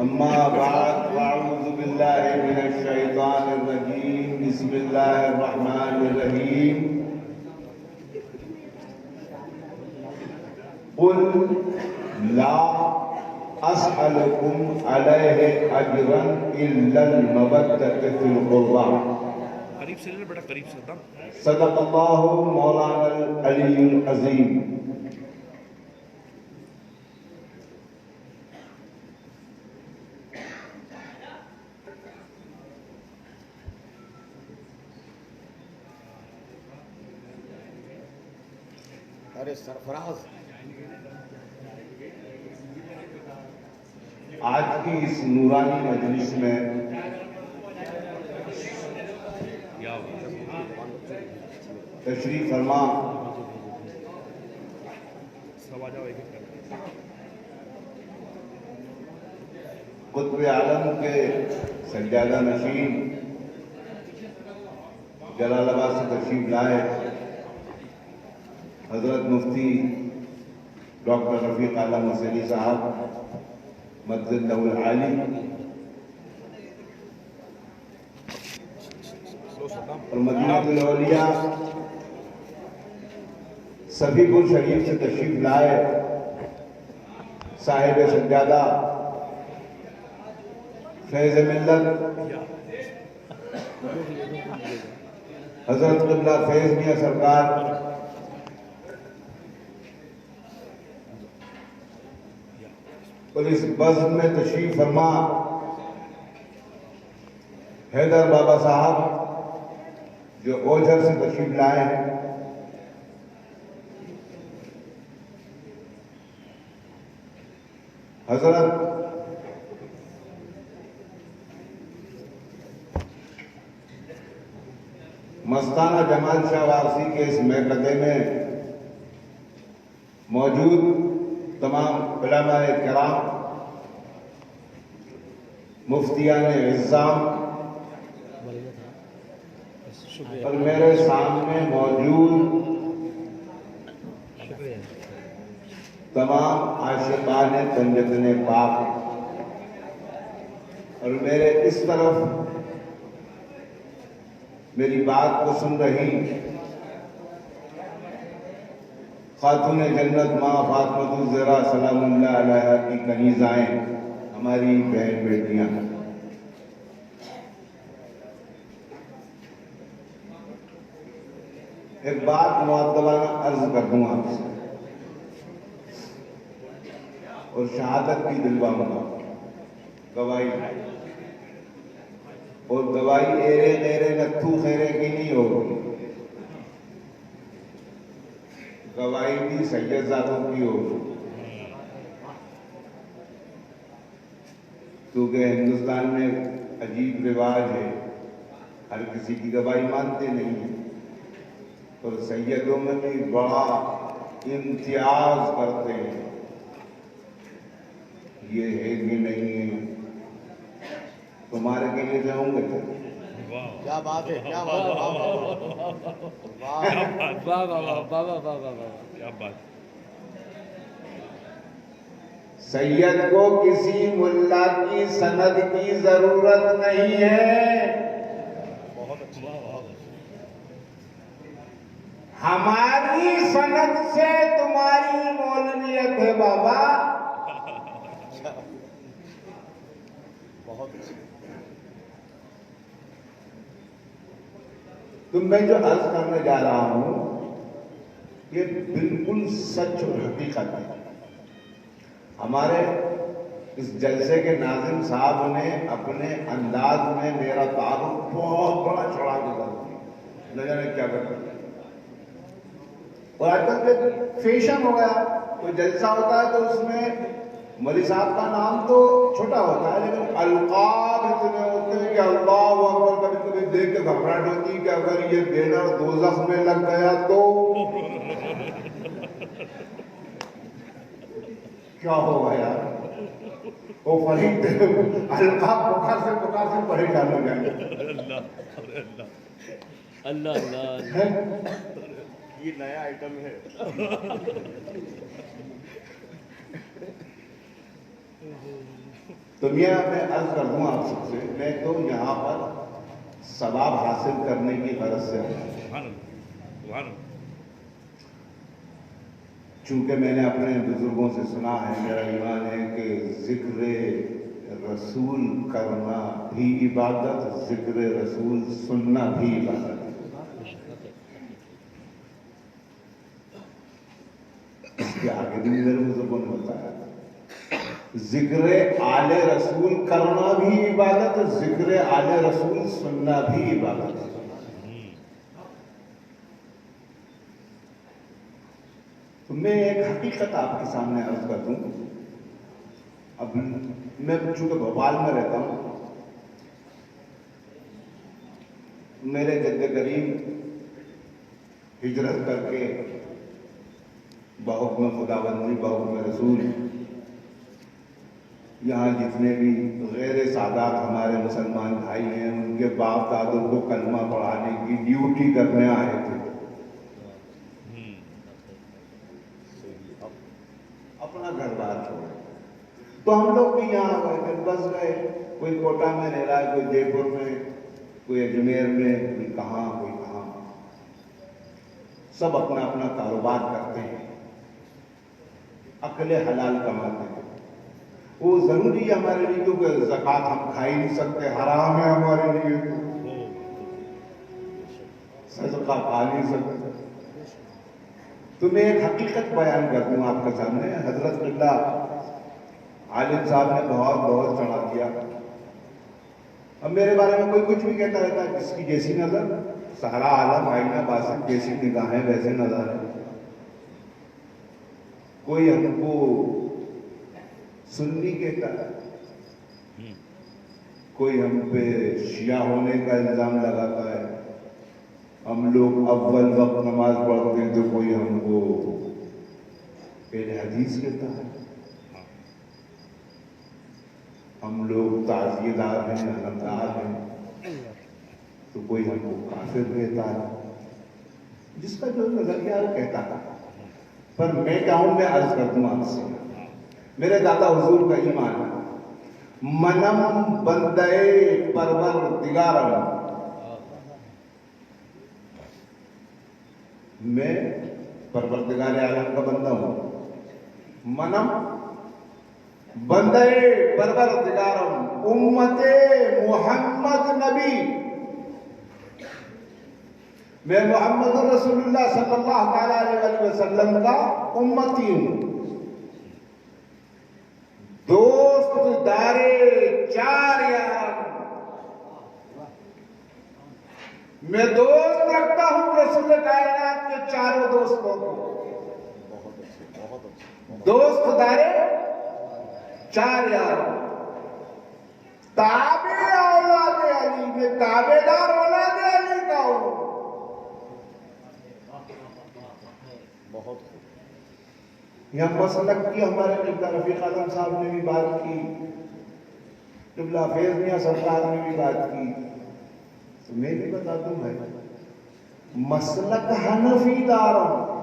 اما بعد فاعوذ باللہ من الشیطان الرجیم. بسم اللہ الرحمن الرحیم. قل لا اسألكم علیہ اجرا الا المودۃ فی القربى. قریب سے لے بیٹا، قریب سے دم. صدق اللہ مولانا العلی العظیم. ارے سرفراز، آج کی اس نورانی مجلس میں تشریف فرما قطب عالم کے سجادہ نشین جلال آباد سے تشریف لائے حضرت مفتی ڈاکٹر رفیق عالم حسینی صاحب مدد لہ العالی، اور مدینہ الاولیاء سبھی کو شریف سے تشریف لائے صاحب سجادہ فیض ملت حضرت قبلہ فیض میاں سرکار، اور اس بزم میں تشریف فرما حیدر بابا صاحب جو اوجھر سے تشریف لائے ہیں. حضرت مستانہ جمال شاہ وارسی کے اس محکدے میں موجود تمام علماء کرام، مفتیان اعظام، اور میرے سامنے موجود تمام عاشقان پنجتن پاک، اور میرے اس طرف میری بات کو سن رہی خاتون جنت ماں فاطمہ الزہرا سلام اللہ علیہا کی کنیزائیں، ہماری بہن بیٹیاں، ایک بات معدبانہ عرض کر دوں آپ سے اور شہادت کی دلواؤں گا. گواہی اور گواہی ایرے غیرے نتھو خیرے کی نہیں ہوگی، گواہی بھی سید زادوں کی ہوگی، کیونکہ ہندوستان میں عجیب رواج ہے ہر کسی کی گواہی مانتے نہیں ہیں، اور سیدوں میں بھی بڑا امتیاز کرتے ہیں، یہ ہے کہ نہیں ہے، تمہارے کے لیے ہوں گے تو کیا بات ہے، کیا بات ہے، کیا بات. سید کو کسی ملا کی سند کی ضرورت نہیں ہے، بہت اچھی، بہت اچھی. ہماری سند سے تمہاری مولویت ہے بابا. بہت اچھی. تو میں جو عرض کرنے جا رہا ہوں یہ بالکل سچ اور حقیقت ہے. ہمارے اس جلسے کے ناظم صاحب نے اپنے انداز میں میرا تعارف بہت بڑا چڑھا کے کر دیا، نہ جانے کیا کرتے ہیں. اور آج کل کے فیشن ہو گیا، کوئی جلسہ ہوتا ہے تو اس میں مولوی صاحب کا نام تو چھوٹا ہوتا ہے لیکن القاب اتنے ہوتے ہیں کہ اللہ اکبر. کبھی کبھی دیکھ کے گھبراہٹ ہوتی ہے کہ اگر یہ بینر دوزخ میں لگ گیا تو کیا ہوگا یار. وہ فرید القاب پکار سے پریشان ہو جائیں گے. اللہ اللہ یہ نیا آئٹم ہے. تو میں عرض کر دوں آپ سب سے، میں تو یہاں پر ثواب حاصل کرنے کی غرض سے ہوں. چونکہ میں نے اپنے بزرگوں سے سنا ہے، میرا ایمان ہے کہ ذکر رسول کرنا بھی عبادت، ذکر رسول سننا بھی عبادت ہے. اس کے آگے بھی میرے بزرگوں نے بتایا ذکر آل رسول کرنا بھی عبادت، ذکر آل رسول سننا بھی عبادت ہے. تو میں ایک حقیقت آپ کے سامنے عرض کر دوں. اب میں چونکہ بھوپال میں رہتا ہوں، میرے جد کریم ہجرت کر کے بحکم خداوندی بحکم رسول یہاں جتنے بھی غیر سادات ہمارے مسلمان بھائی ہیں ان کے باپ دادوں کو کلمہ پڑھانے کی ڈیوٹی کرنے آئے تھے. اپنا گھر بار چھوڑے تو ہم لوگ بھی یہاں گئے، پھر بس گئے. کوئی کوٹا میں رہ رہا ہے، کوئی جے پور میں، کوئی اجمیر میں، کوئی کہاں کوئی کہاں. سب اپنا اپنا کاروبار کرتے ہیں، عقل حلال کماتے ہیں. وہ ضروری ہے ہمارے لیے کیونکہ زکوٰۃ ہم کھا ہی نہیں سکتے، حرام ہے ہمارے لیے. صدقہ کھا نہیں سکتے. تو میں ایک حقیقت بیان کر دوں آپ کے سامنے. حضرت اللہ عالم صاحب نے بہت بہت چڑھا دیا. اب میرے بارے میں کوئی کچھ بھی کہتا رہتا ہے، جس کی جیسی نظر، سہرا عالم آئینہ باسط جیسی نگاہیں ویسے نظر ہے. کوئی ہم کو سنی کہتا ہے، کوئی ہم پہ شیعہ ہونے کا الزام لگاتا ہے. ہم لوگ اول وقت نماز پڑھتے ہیں تو کوئی ہم کو اہل حدیث کہتا ہے. ہم لوگ تعزیہ دار ہیں، علمدار ہیں تو کوئی ہم کو کافر کہتا ہے. جس کا جو نظریہ وہ کہتا ہے. پر میں چاہوں میں عرض کر دوں آپ سے، میرے دادا حضور کا ایمان ہے منم بندے پروردگارم. میں پروردگار عالم کا بندہ ہوں. منم بندے پروردگارم امت محمد نبی. میں محمد رسول اللہ صلی اللہ تعالیٰ علیہ وسلم کا امتی ہوں. دوست دارے چار یار، میں دوست رکھتا ہوں رسول کائنات کے چاروں دوستوں کو. بہت اچھے، بہت اچھے. دوست دارے چار یار، تابع اولاد علی، میں تابع دار اولاد کا ہوں. بہت خوب. یہاں مسلک کی ہمارے قبلہ رفیق اعظم صاحب نے بھی بات کی, قبلہ فیض میاں سرکار نے بھی بات کی. تو میں بھی بتا دوں بھائی, مسلک حنفی دار ہوں.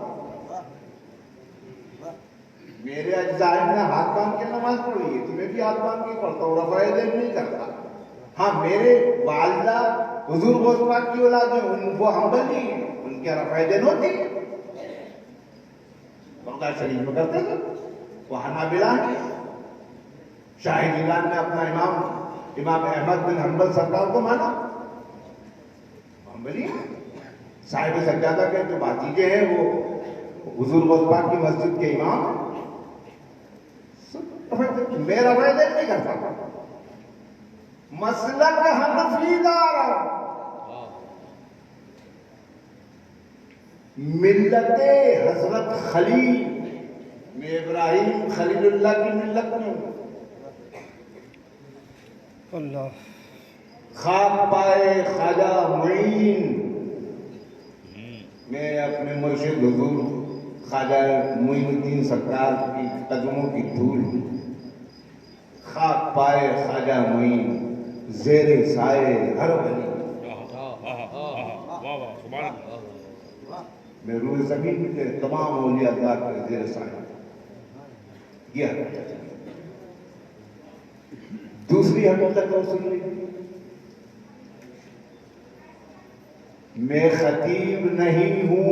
میرے اجزاء نے ہاتھ باندھ کے نماز پڑھی ہے, تو میں بھی ہاتھ باندھ کے پڑھتا ہوں, رفع یدین نہیں کرتا. ہاں میرے والدہ حضور غوث پاک کی اولاد ہیں, وہ حنبلی ہیں, ان کے رفع یدین ہوتی ہے, بغداد شریف میں کرتے تھے. وہ حنابلہ ہیں. شاہ جیلان نے اپنا امام احمد بن حنبل سرکار کو مانا, حنبلی ہیں. صاحب سجادہ کے جو بھتیجے ہیں وہ حضور غوث پاک کی مسجد کے امام ہیں. میرا رفع یدین نہیں کرتا. مسلک حنفی دار ہوں. ملت حضرت خلیل میں ابراہیم خلیل اللہ کی ملت میں ہوں. خاک پائے خواجہ معین, میں اپنے مرشد حضور خواجہ معین الدین سرکار کی قدموں کی دھول ہوں. خاک پائے خواجہ معین, زیر سائے ہر ولی. میں روح زمین کے تمام اولیاء اللہ کے زیر سائے. یہ حقیقت ہے. دوسری حقیقت اور سن لیجیے, میں خطیب نہیں ہوں.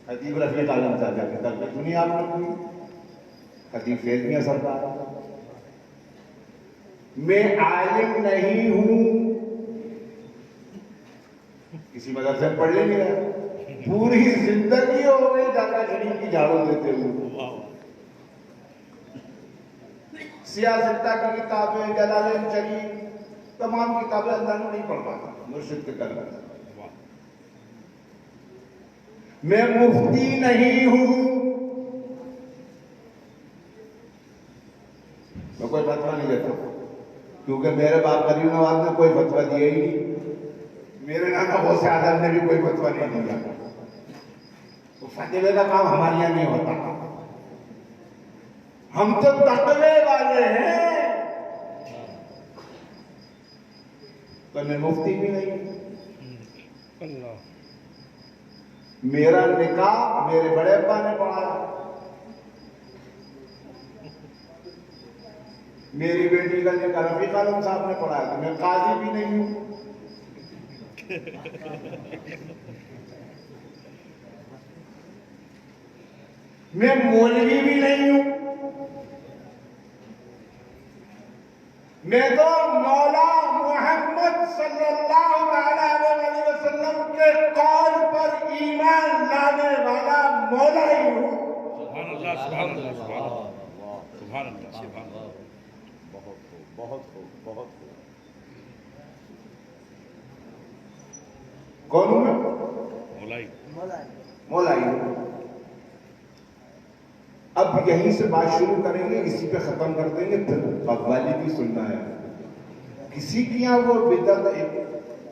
خطیب رفیق اعظم صاحب کی طرف سنی آپ نے کوئی؟ خطیب فیض میاں سرکار. میں عالم نہیں ہوں. کسی مدرسے میں پڑھ لیں گے, پوری زندگی ہو گئی داتا شریف کی جھاڑو دیتے ہوئے. سیاستہ کی کتابیں, جلالین شریف, تمام کتابیں اللہ نے نہیں پڑھ پاتا, مرشد کے کرم. میں مفتی نہیں ہوں. میں کوئی فتویٰ نہیں دیتا کیونکہ میرے باپ غریب نواز نے کوئی فتویٰ دیا ہی نہیں. میرے نانا غوث اعظم نے بھی کوئی فتویٰ نہیں دیا. تو فتوے کا کام ہمارے یہاں نہیں ہوتا. ہم تو تقوی والے ہیں. تو میں مفتی بھی نہیں. میرا نکاح میرے بڑے ابا نے پڑھایا. میری بیٹی کا نکاح رفیق اعظم صاحب نے پڑھایا. تو میں قاضی بھی نہیں ہوں. میں مولوی بھی نہیں ہوں. میں تو مولا محمد صلی اللہ علیہ وسلم کے قول پر ایمان لانے والا مولا ہی ہوں. سبحان اللہ, سبحان اللہ, سبحان اللہ, سبحان اللہ, سبحان اللہ. بہت خوب, بہت خوب, بہت خوب. کون ہوں میں؟ مولائی. مولا ہی ہوں. اب یہیں سے بات شروع کریں گے, اسی پہ ختم کر دیں گے. پھر قوالی بھی سننا ہے. کسی کی یہاں وہ بدعت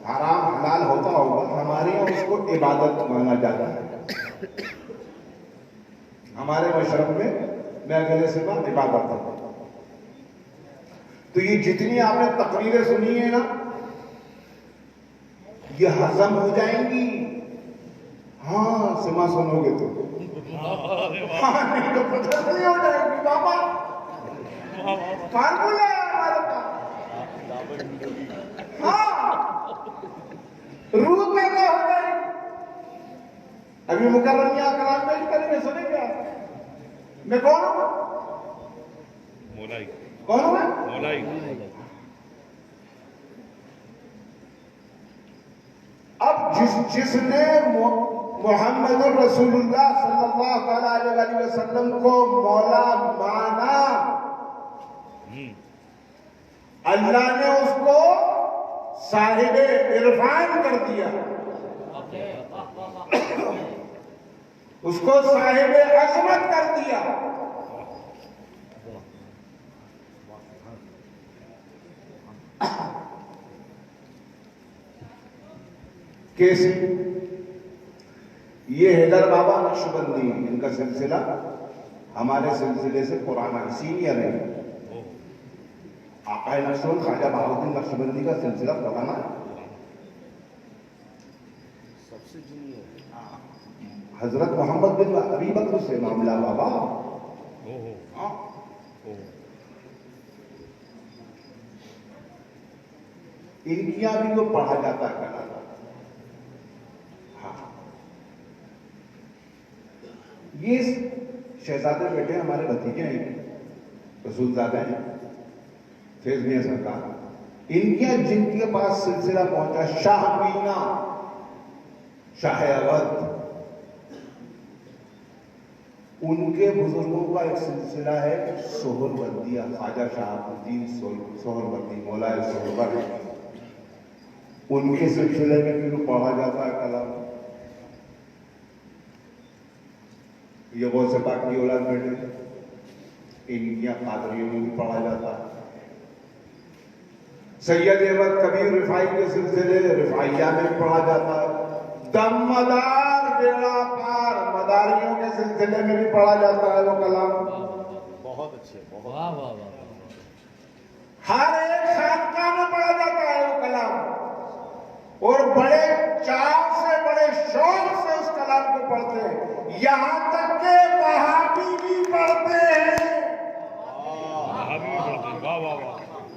حرام حلال ہوتا ہوگا, ہمارے یہاں اس کو عبادت مانا جاتا ہے. ہمارے مشرق میں اگلے سے بات عبادت کرتا ہوں. تو یہ جتنی آپ نے تقریریں سنی ہیں نا, یہ ہضم ہو جائیں گی. ہاں سما سنو گے تو, ہاں نہیں تو پتہ نہیں ہو جائے گی. بابا کان بولا ہے ہمارے پاس. ہاں روح پیدا ہو جائے گی. ابھی مکرمیہ کلام پیش کریں گے, سنیں گے آپ. میں کون ہوں؟ مولائی. کون ہوں میں؟ مولائی. اب جس نے محمد الرسول اللہ صلی اللہ علیہ وسلم کو مولا مانا, اللہ نے اس کو صاحب عرفان کر دیا, اس کو صاحب عظمت کر دیا. کیسے؟ یہ حیدر بابا نقشبندی، ان کا سلسلہ ہمارے سلسلے سے پرانا سینئر ہے. آقا نقشبند خواجہ بہاؤالدین نقشبندی کا سلسلہ پرانا ہے. سب سے جنیئر حضرت محمد بن ابی بکر سے معاملہ بابا. ان کی یہاں بھی تو پڑھا جاتا ہے کلام. ہاں یہ شہزادے بیٹے ہمارے بھتیجے ہیں، رسول زادہ ہیں، فیض میاں سرکار. ان کے جن کے پاس سلسلہ پہنچا شاہ مینا، شاہ اودھ، ان کے بزرگوں کا ایک سلسلہ ہے سہروردیہ، خواجہ شہاب الدین سہروردی، مولا سہروردی. ان کے سلسلے میں پھر پڑھا جاتا ہے کلام. یہ غوث پاک کی اولاد بیٹے، ان کی قادریوں میں بھی پڑھا جاتا ہے. سید احمد کبیر رفاعی کے سلسلے رفاعیہ میں بھی پڑھا جاتا ہے. دم مدار بیڑا پار مداریوں کے سلسلے میں بھی پڑھا جاتا ہے وہ کلام. بہت اچھے، بہت واہ واہ واہ. ہر ایک خانقاہ میں پڑھا جاتا ہے وہ کلام، اور بڑے چاو سے، بڑے شوق سے اس کلام کو پڑھتے ہیں. یہاں تک کہ وہابی بھی پڑھتے ہیں،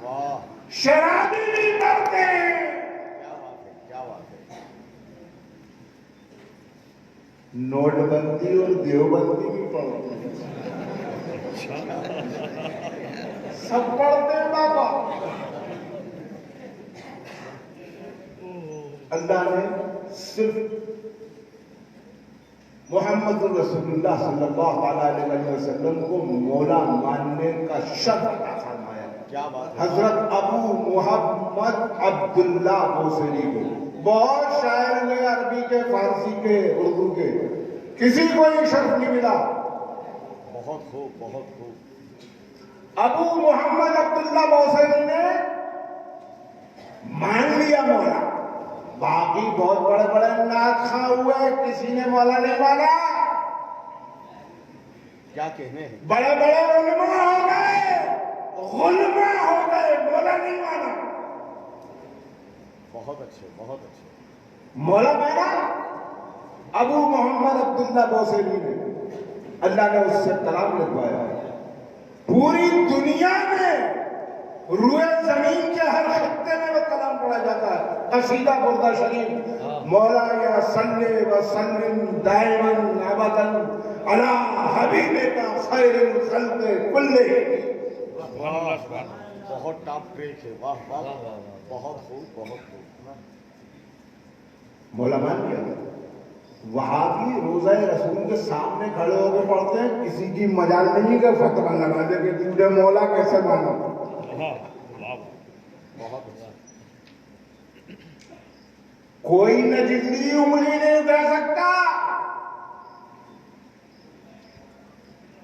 واہ، شرابی بھی پڑھتے ہیں. کیا بات ہے، کیا بات ہے. نوٹ بندی اور دیوبندی بھی پڑھتے ہیں، سب پڑھتے ہیں بابا. اللہ نے صرف محمد رسول اللہ صلی اللہ علیہ وسلم کو مولا ماننے کا شرط عطا فرمایا. کیا بات ہے. حضرت ابو محمد عبداللہ بوصیری کو، بہت شاعر ہوئے عربی کے، فارسی کے، اردو کے، کسی کو یہ شرف نہیں ملا. بہت خوب، بہت خوب. ابو محمد عبداللہ بوصیری نے مان لیا مولا. باقی بہت بڑے بڑے نعت خواں ہوئے، کسی نے مولا نہیں مانا. کیا کہنے ہیں. بڑے بڑے علماء ہو گئے، غلماء ہو گئے، مولا نہیں مانا. بہت اچھے، بہت اچھے. مولا مانا ابو محمد عبداللہ بوصیری نے. اللہ نے اس سے کلام لکھوایا. پوری دنیا میں روئے زمین کے ہر خطے میں وہ کلام پڑھا جاتا ہے. قصیدہ بردہ شریف، مولا یا صلی وسلم دائما ابدا علی حبیبک خیر الخلق کلہم. بہت ٹاپ ٹریک ہے. واہ واہ، بہت خوب، بہت خوب. مولا مان لیا. وہابی روزہ رسول کے سامنے کھڑے ہو کے پڑھتے ہیں، کسی کی مجال نہیں کہ فتویٰ لگا دے کہ تجھے مولا کیسے مانا. بہت اچھا. کوئی نجدی انگلی نہیں اٹھا سکتا.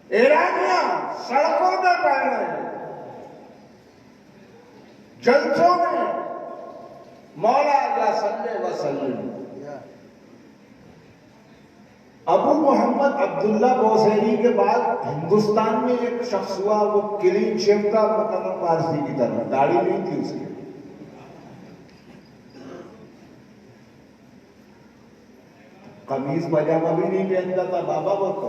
ایرانیاں سڑکوں پہ پڑھ رہے ہیں، جلسوں میں مولا یا صلی وسلم. ابو محمد عبداللہ بوصیری کے بعد ہندوستان میں ایک شخص ہوا، وہ کلین شیو کا مکرم پارسی کی طرح، داڑھی نہیں تھی اس کی. قمیض پاجامہ بھی نہیں پہنتا تھا بابا، وہ تو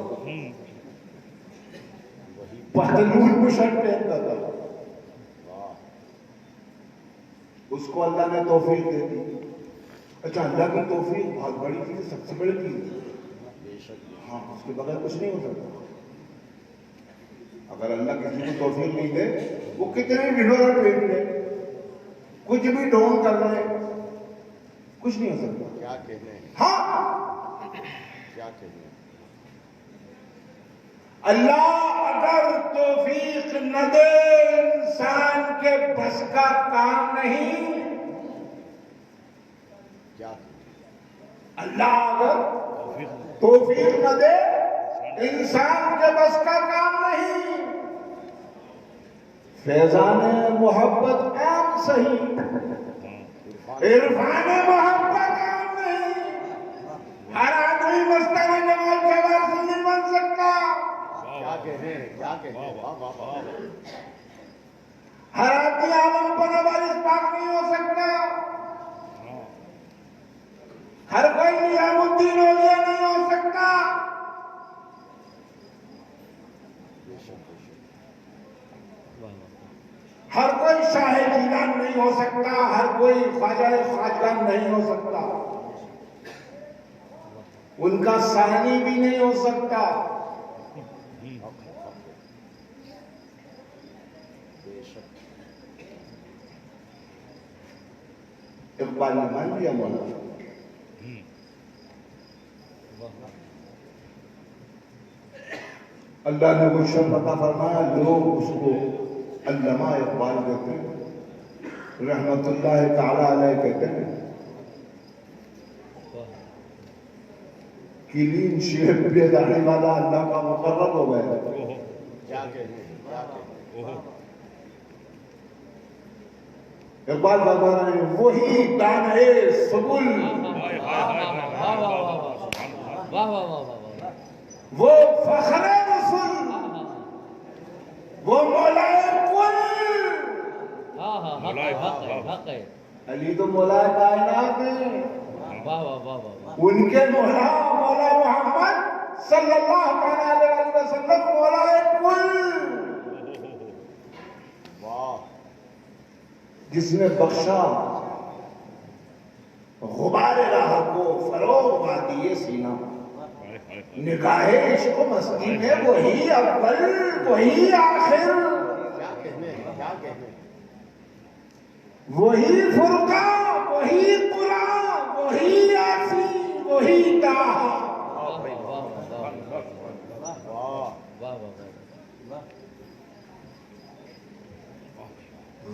پتلون میں شرٹ پہنتا تھا. اس کو اللہ نے توفیق دے دی. اچھا، اللہ کی توفیق بہت بڑی چیز، سب سے بڑی چیز. ہاں، اس کے بغیر کچھ نہیں ہو سکتا. اگر اللہ کسی کو توفیق نہیں دے، وہ کتنے ڈھنڈورا پیٹ لے، کچھ بھی ڈھونگ کر لے، کچھ نہیں ہو سکتا. کیا کہنے ہیں. ہاں، کیا کہنے ہیں. اللہ اگر توفیق نہ دے، انسان کے بس کا کام نہیں. کیا اللہ اگر توفیق نہ دے، انسان کے بس کا کام نہیں. فیضان محبت عام صحیح، عرفان محبت عام نہیں. کہنے ہیں کیا کہنے ہیں واہ واہ واہ ہر آدمی عالم پر وارث پاک نہیں ہو سکتا. ہر کوئی نظام الدین اولیاء نہیں ہو سکتا. ہر کوئی شاہ جیلان نہیں ہو سکتا. ہر کوئی خواجہ خواجگان نہیں ہو سکتا. ان کا ثانی بھی نہیں ہو سکتا. اقبال نے مان لیا مولانا. اللہ نے وہ شرف عطا فرمایا, لوگ اس کو علامہ اقبال کہتے ہیں, رحمت اللہ تعالی علیہ کہتے ہیں. کلین شیپ پہ داڑھی والا اللہ کا مقرب ہو گیا. کیا کہنے ہیں کیا کہنے ہیں اقبال بابا نے وہی دانائے سبل, وہ فخر رسول, وہ مولا کل. علی تو مولا کائنات ہیں. ان کے مولا مولا محمد صلی اللہ علیہ وسلم مولا کل, واہ جس نے بخشا غبار راہ کو فروغ وادی سینہ. نگاہ عشق و مستی میں وہی اول وہی آخر, کیا کہنے ہیں کیا کہنے ہیں وہی فرقان وہی قرآن وہی یاسین وہی طٰہٰ. واہ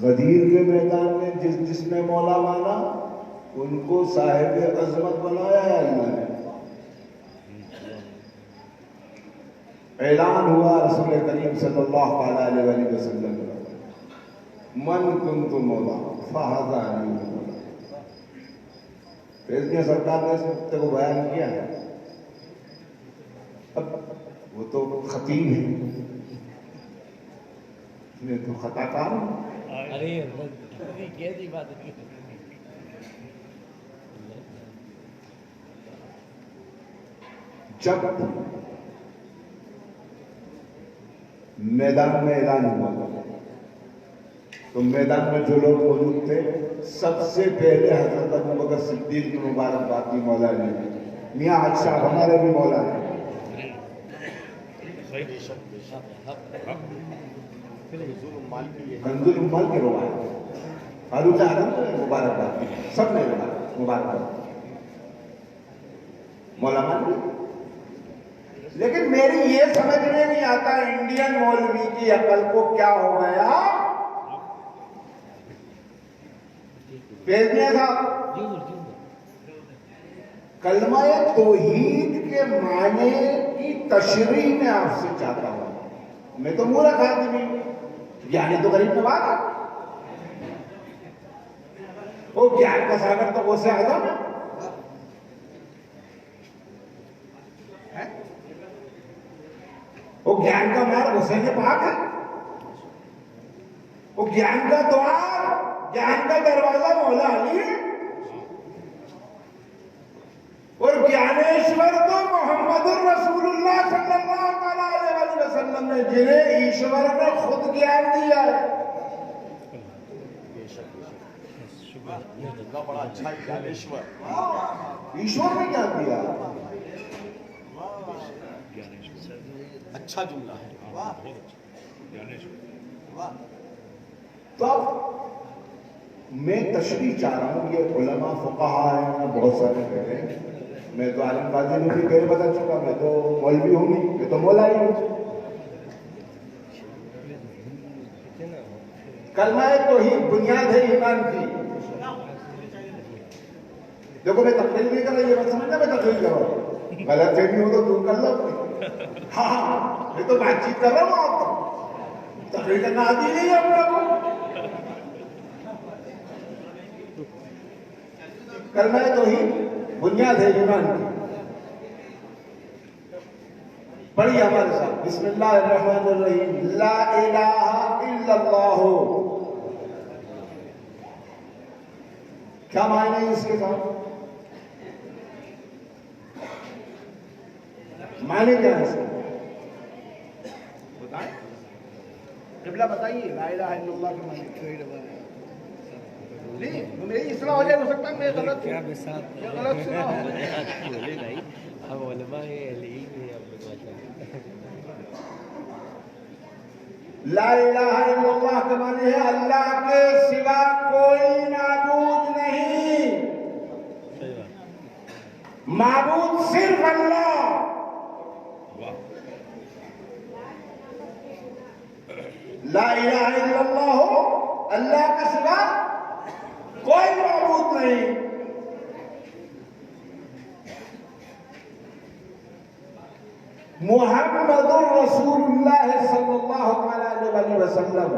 غدیر کے میدان میں جس نے مولا مانا ان کو صاحب عظمت بنایا ہے اللہ نے. اعلان ہوا رسول کریم صلی اللہ علیہ وآلہ وسلم, من کنت مولا فہذا علی مولا. فیضیہ سرکار نے اس نقطے کو بیان کیا ہے. اب وہ تو خطیب ہے, میں تو خطا کار ہوں. جب میدان میں اعلان ہوا تو میدان میں جو لوگ موجود تھے سب سے پہلے حضرت ابوبکر صدیق کی مبارکباد دی مولا نے. میاں اچھا ہمارے بھی مولا ہیں. حضور مال کی یہ کنز العمال کے روایت فاروق اعظم نے مبارکباد دی, سب نے مبارکباد دی. مولا مان بھی. لیکن میری یہ سمجھ میں نہیں آتا انڈین مولوی کی عقل کو کیا ہو گیا. فیضیہ صاحب, کلمہ توحید کے معنی کی تشریح میں آپ سے چاہتا ہوں. میں تو مورخ آدمی, یعنی تو غریب نواز ہے. وہ گیان کا ساگر تو غوث اعظم ہے. وہ گیان کا مار حسین پاک ہے. وہ گیان کا دوار گیان کا دروازہ مولا علی ہے. اور گیانیشور تو محمد الرسول اللہ صلی اللہ علیہ وسلم نے, جنہیں ایشور نے خود گیان دیا ہے. بڑا اچھا گیانیشور, ایشور نے کیا دیا. اچھا جملہ ہے. تو اب میں تشریح چاہ رہا ہوں. یہ علماء فقہا ہیں بہت سارے کہتے ہیں. میں تو عالم قاضی نے بھی پہلے بتا چکا, میں تو مولوی ہوں نہیں, میں تو مولا ہی ہوں. کلمہ توحید بنیاد ہے ایمان کی. دیکھو میں تقریر نہیں کر رہا, یہ مت سمجھنا میں تقریر کر رہا ہوں. غلط فہمی ہو تو دور کر لو. ہاں میں تو بات چیت کر رہا ہوں. آپ کو تقریر کرنا آتی نہیں ہے اپنے کو. کلمہ توحید بنیاد ہے ایمان کی. پڑھیے ہمارے ساتھ. بسم اللہ الرحمن الرحیم لا الہ الا اللہ. کیا معنی ہے اس کے ساتھ؟ معنی کیا ہے اس کا؟ بتائیں قبلہ بتائیے. لا الہ الا اللہ کے معنی نہیں میری اصلاح ہو جائے. ہو سکتا ہے میں غلط سنا ہوں. لا الہ الا اللہ کے معنی ہے اللہ کے سوا کوئی معبود نہیں. معبود صرف اللہ. لا الہ الا اللہ ہو اللہ کے سوا کوئی معبود نہیں. محمد رسول اللہ صلی اللہ علیہ وسلم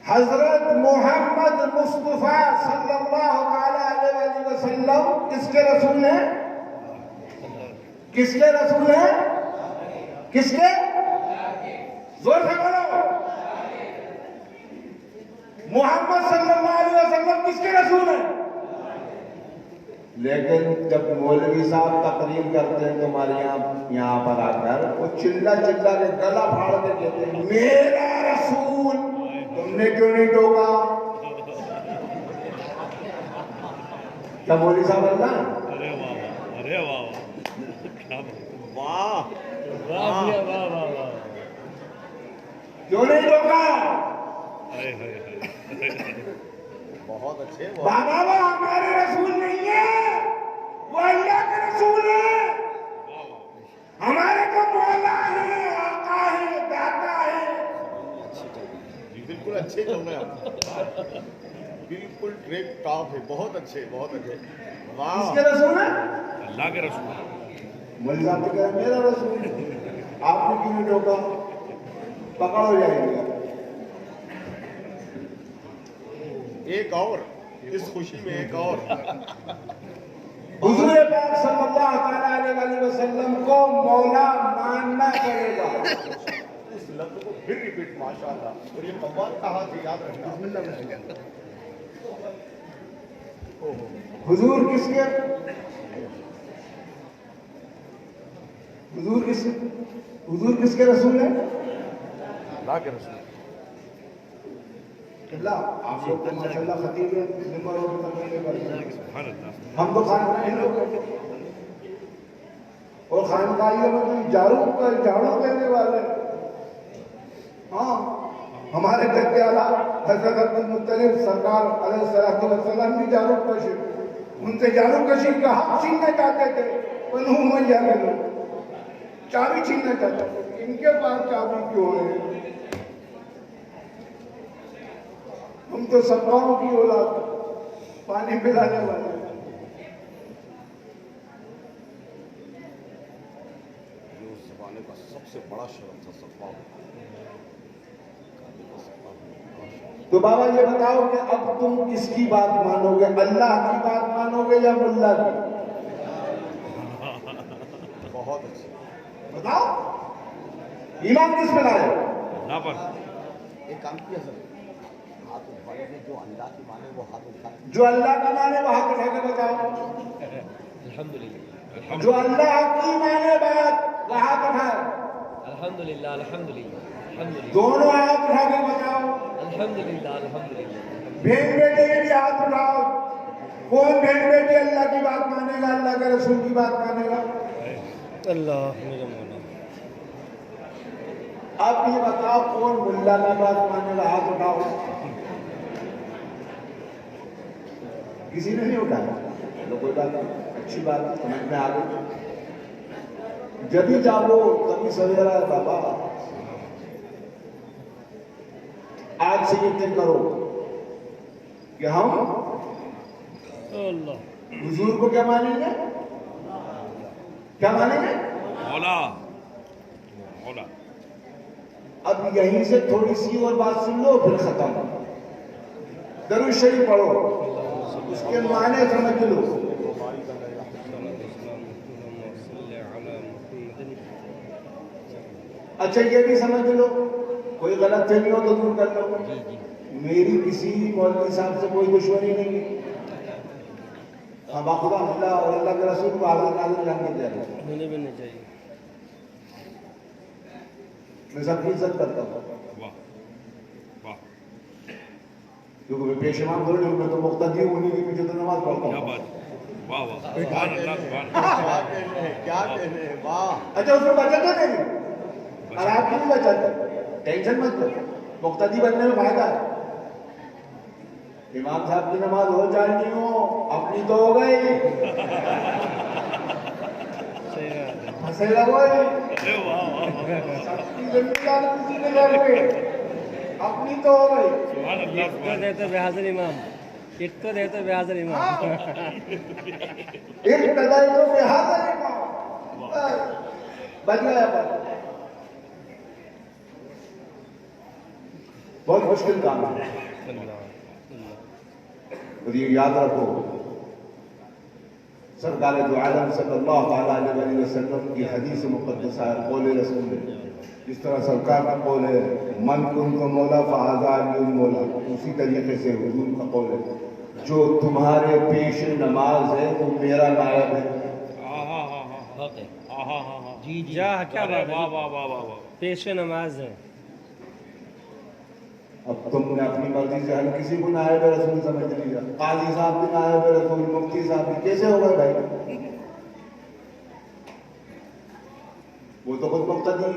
حضرت محمد مصطفیٰ صلی اللہ علیہ وسلم کس کے رسول ہیں؟ کس کے رسول ہیں؟ کس کے؟ زور سے بولو. محمد صلی اللہ علیہ وسلم کس کے رسول ہیں؟ لیکن جب مولوی صاحب تقریر کرتے ہیں تمہارے یہاں پر آ کر وہ چلا چلا کے گلا پھاڑ کے کہتے ہیں میرا رسول. تم نے کیوں نہیں ٹوکا؟ کیا مولوی صاحب اللہ؟ ارے واہ واہ کیوں نہیں ٹوکا؟ بہت اچھے. بابا وہ ہمارے رسول نہیں ہے, وہ اللہ کے رسول ہے. ہمارے کو مولا ہے, آقا ہے, داتا ہے. بالکل اچھے چل رہے ہیں آپ. بالکل ٹریک ٹاپ ہے. بہت اچھے بہت اچھے. کس کے رسول ہے؟ اللہ کے رسول. مولوی صاحب نے کہا میرا رسول. آپ نے کیوں نہیں ٹوکا؟ پکڑ ہو جائے گا. ایک اور اس خوشی میں ایک اور حضور پاک صلی اللہ علیہ وسلم کو مولا ماننا پڑے گا. اس لفظ کو پھر ریپیٹ ماشاءاللہ. اور یہ قوات کہا تھی یاد رکھنا. حضور کس کے رسول ہیں؟ اللہ کے رسول. اللہ آپ لوگ تو ماشاءاللہ خطیب ہیں. ہم تو خانقاہی لوگ ہیں اور خانقاہیوں میں تو جھاڑو کرنے والے. ہاں ہمارے گھر کے اعلیٰ حضرت عبد المطلب سرکار علیہ السلام بھی جھاڑو کشی. ان سے جھاڑو کشی کا حق چھیننا چاہتے تھے. بنو امیہ کے لوگ چابی چھیننا چاہتے تھے. ان کے پاس چابی کیوں ہے؟ ہم تو سرکاروں کی اولاد پانی پلانے والے. اس زمانے کا سب سے بڑا شرم تھا سفاہ. تو بابا یہ بتاؤ کہ اب تم کس کی بات مانو گے؟ اللہ کی بات مانو گے یا ملا کی؟ بہت اچھے. بتاؤ ایمان کس پہ لائے؟ اللہ پر. ایک کام کیا سر, ہاتھ اٹھانے میں جو اللہ کی مانے وہ ہاتھ اٹھائے. جو اللہ کا مانے وہ ہاتھ اٹھا کے بتاؤ. الحمدللہ. جو اللہ کی مانے بات وہ ہاتھ اٹھائے. الحمدللہ. الحمدللہ. الحمدللہ. دونوں ہاتھ اٹھا کے بتاؤ. الحمدللہ. الحمدللہ. بہن بیٹے کے بھی ہاتھ اٹھاؤ. کون بہن بیٹے اللہ کی بات مانے گا, اللہ کے رسول کی بات مانے گا؟ اللہ میرا مولا. اب یہ بتاؤ کون ملا کی بات مانے گا؟ ہاتھ اٹھاؤ. کسی نے نہیں اٹھایا. چلو کوئی بات نہیں, اچھی بات ہے, سمجھ میں آ گئی. جبھی جاگو تبھی سویرا ہے بابا. آج سے یہ طے کرو کہ ہم حضور کو کیا مانیں گے؟ کیا مانیں گے؟ مولا. مولا. اب یہیں سے تھوڑی سی اور بات سن لو پھر ختم. درود شریف پڑھو, اس کے معنی سمجھ لو. اچھا یہ بھی سمجھ لو، کوئی غلط فہمی ہو تو دور کر لو، میری کسی مولوی صاحب سے کوئی دشمنی نہیں ہے، ہم باخدا اللہ اور اللہ کے رسول کو حاضر ناظر جان کے جائے، ہونے بھی نہیں چاہیے. میں سب کی عزت کرتا ہوں کیونکہ میں پیش امام تھوڑی ہوں، میں تو مقتدی ہوں، انہیں کے پیچھے تو نماز پڑھتا ہوں. کیا کہنے واہ. اچھا اس میں بچت ہے میری، اور آپ کی بھی بچت ہے، ٹینشن مت لو، مقتدی بننے میں فائدہ ہے. امام صاحب کی نماز ہو چاہے نہیں ہو، اپنی تو ہو گئی، ہنسے لگو سب کی ذمہ دار کسی نے کر ہوئے، اپنی تو ہو گئی. تو دیتے بے حاضر امام، ایک تو دیتے بے حاضر امام. ایک تدائی تو بحاضر امام بچ گیا پر. بہت مشکل کام ہے، اور یہ یاد رکھو سرکار دو عالم صلی اللہ علیہ وسلم کی حدیث مقدسہ ہے، قول رسول ہے. جس طرح سرکار کا قول ہے من کنت مولا فہذا علی المولا، اسی طریقے سے حضور کا قول ہے جو تمہارے پیش نماز ہے وہ میرا نائب ہے. جی جی کیا بات ہے، پیش نماز ہے. اب تم نے اپنی مرضی سے ہر کسی کو نائب رسول سمجھ لیا، قاضی صاحب بھی نائب رسول، مفتی صاحب بھی، کیسے ہوگا بھائی؟ وہ تو خود مقتدی،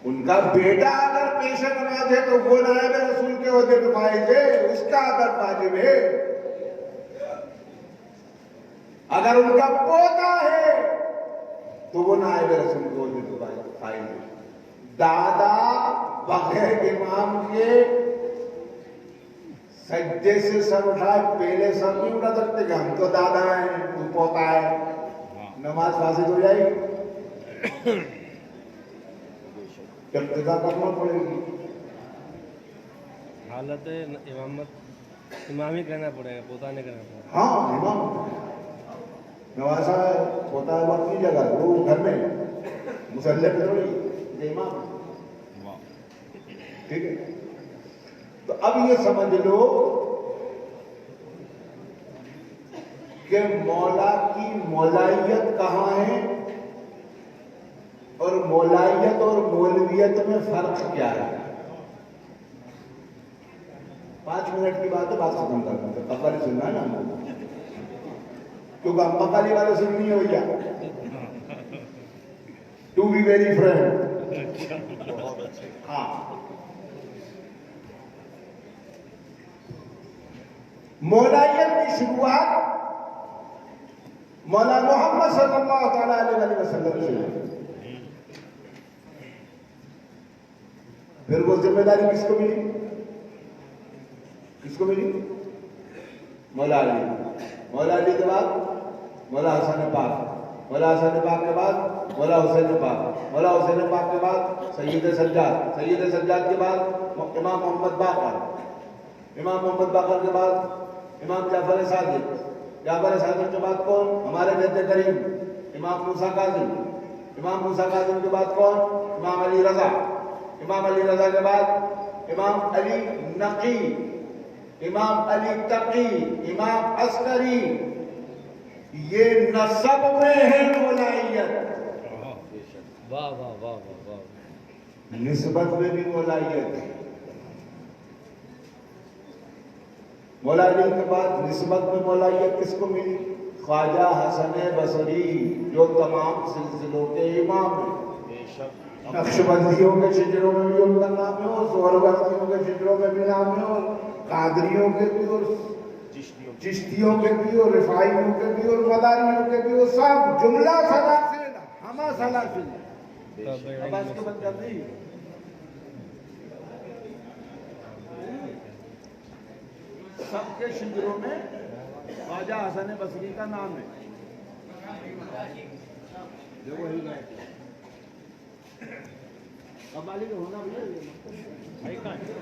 ان کا بیٹا اگر پیش نماز ہے تو وہ نائب رسول کے عہدے پہ فائز ہے، اس کا ادب واجب ہے. اگر ان کا پوتا ہے تو وہ نائب رسول کے عہدے پہ فائز ہے. دادا بغیر امام کے سجدے سے سر اٹھائے پہلے سر نہیں اٹھا سکتے کہ ہم تو دادا ہیں تو پوتا ہے، نماز فاسد ہو جائے گی. ابتدا کرنا پڑے گی. حالت امامت امام ہی کہنا پڑے گا، پوتا نہیں کہنا پڑے گا. ہاں امام نوازا ہے، پوتا ہے وہ اپنی جگہ، وہ گھر میں مسلح پہ تھوڑی امام. ٹھیک ہے، تو اب یہ سمجھ لو کہ مولا کی مولائیت کہاں ہے اور مولائیت اور مولویت میں فرق کیا ہے. 5 منٹ کی بات ہے، بات ختم کر دیں. بقالی سننا ہے نا ہم کو، کیونکہ ہم بقالی والے سننی ہے بھیا، ٹو بی ویری فرینڈ. ہاں مولائیت کی شروعات مولا محمد صلی اللہ تعالیٰ علیہ وسلم سے. پھر وہ ذمہ داری کس کو ملی؟ کس کو ملی؟ مولا علی. مولا علی کے بعد مولا حسن پاک، مولا حسن پاک کے بعد مولا حسین پاک، مولا حسین پاک کے بعد سید سجاد، سید سجاد کے بعد امام محمد باقر، امام محمد باقر کے بعد امام جعفر صادق، جعفر صادق کے بعد کون؟ ہمارے نبی کریم امام موسیٰ کاظم، امام موسیٰ کاظم کے بعد کون؟ امام علی رضا، امام علی رضا کے بعد امام علی نقی، امام علی تقی، امام عسکری. یہ نسب میں ہے مولائیت، واہ واہ واہ واہ واہ. نسبت میں بھی مولائیت ہے. مولا علی کے بعد نسبت میں مولائیت کس کو ملی؟ خواجہ حسن بصری، جو تمام سلسلوں کے امام ہیں. نقشبندیوں کے شجروں میں بھی ان کا نام ہے، اور سہروردیوں کے شجروں میں بھی نام ہے، اور قادریوں کے بھی، اور چشتیوں کے بھی، اور رفاعیوں کے بھی، اور مداریوں کے بھی، وہ سب جملہ سلاسل، ہمہ سلاسل. اب اس کو بند کر دی. سب کے شجروں میں خواجہ حسن بصری کا نام ہے. جو وہی گئے اب مالک ہونا بھی.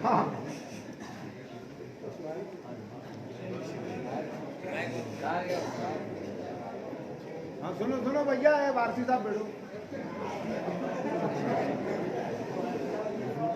ہاں ہاں سنو سنو بھیا ہے، وارسی صاحب بیٹھو.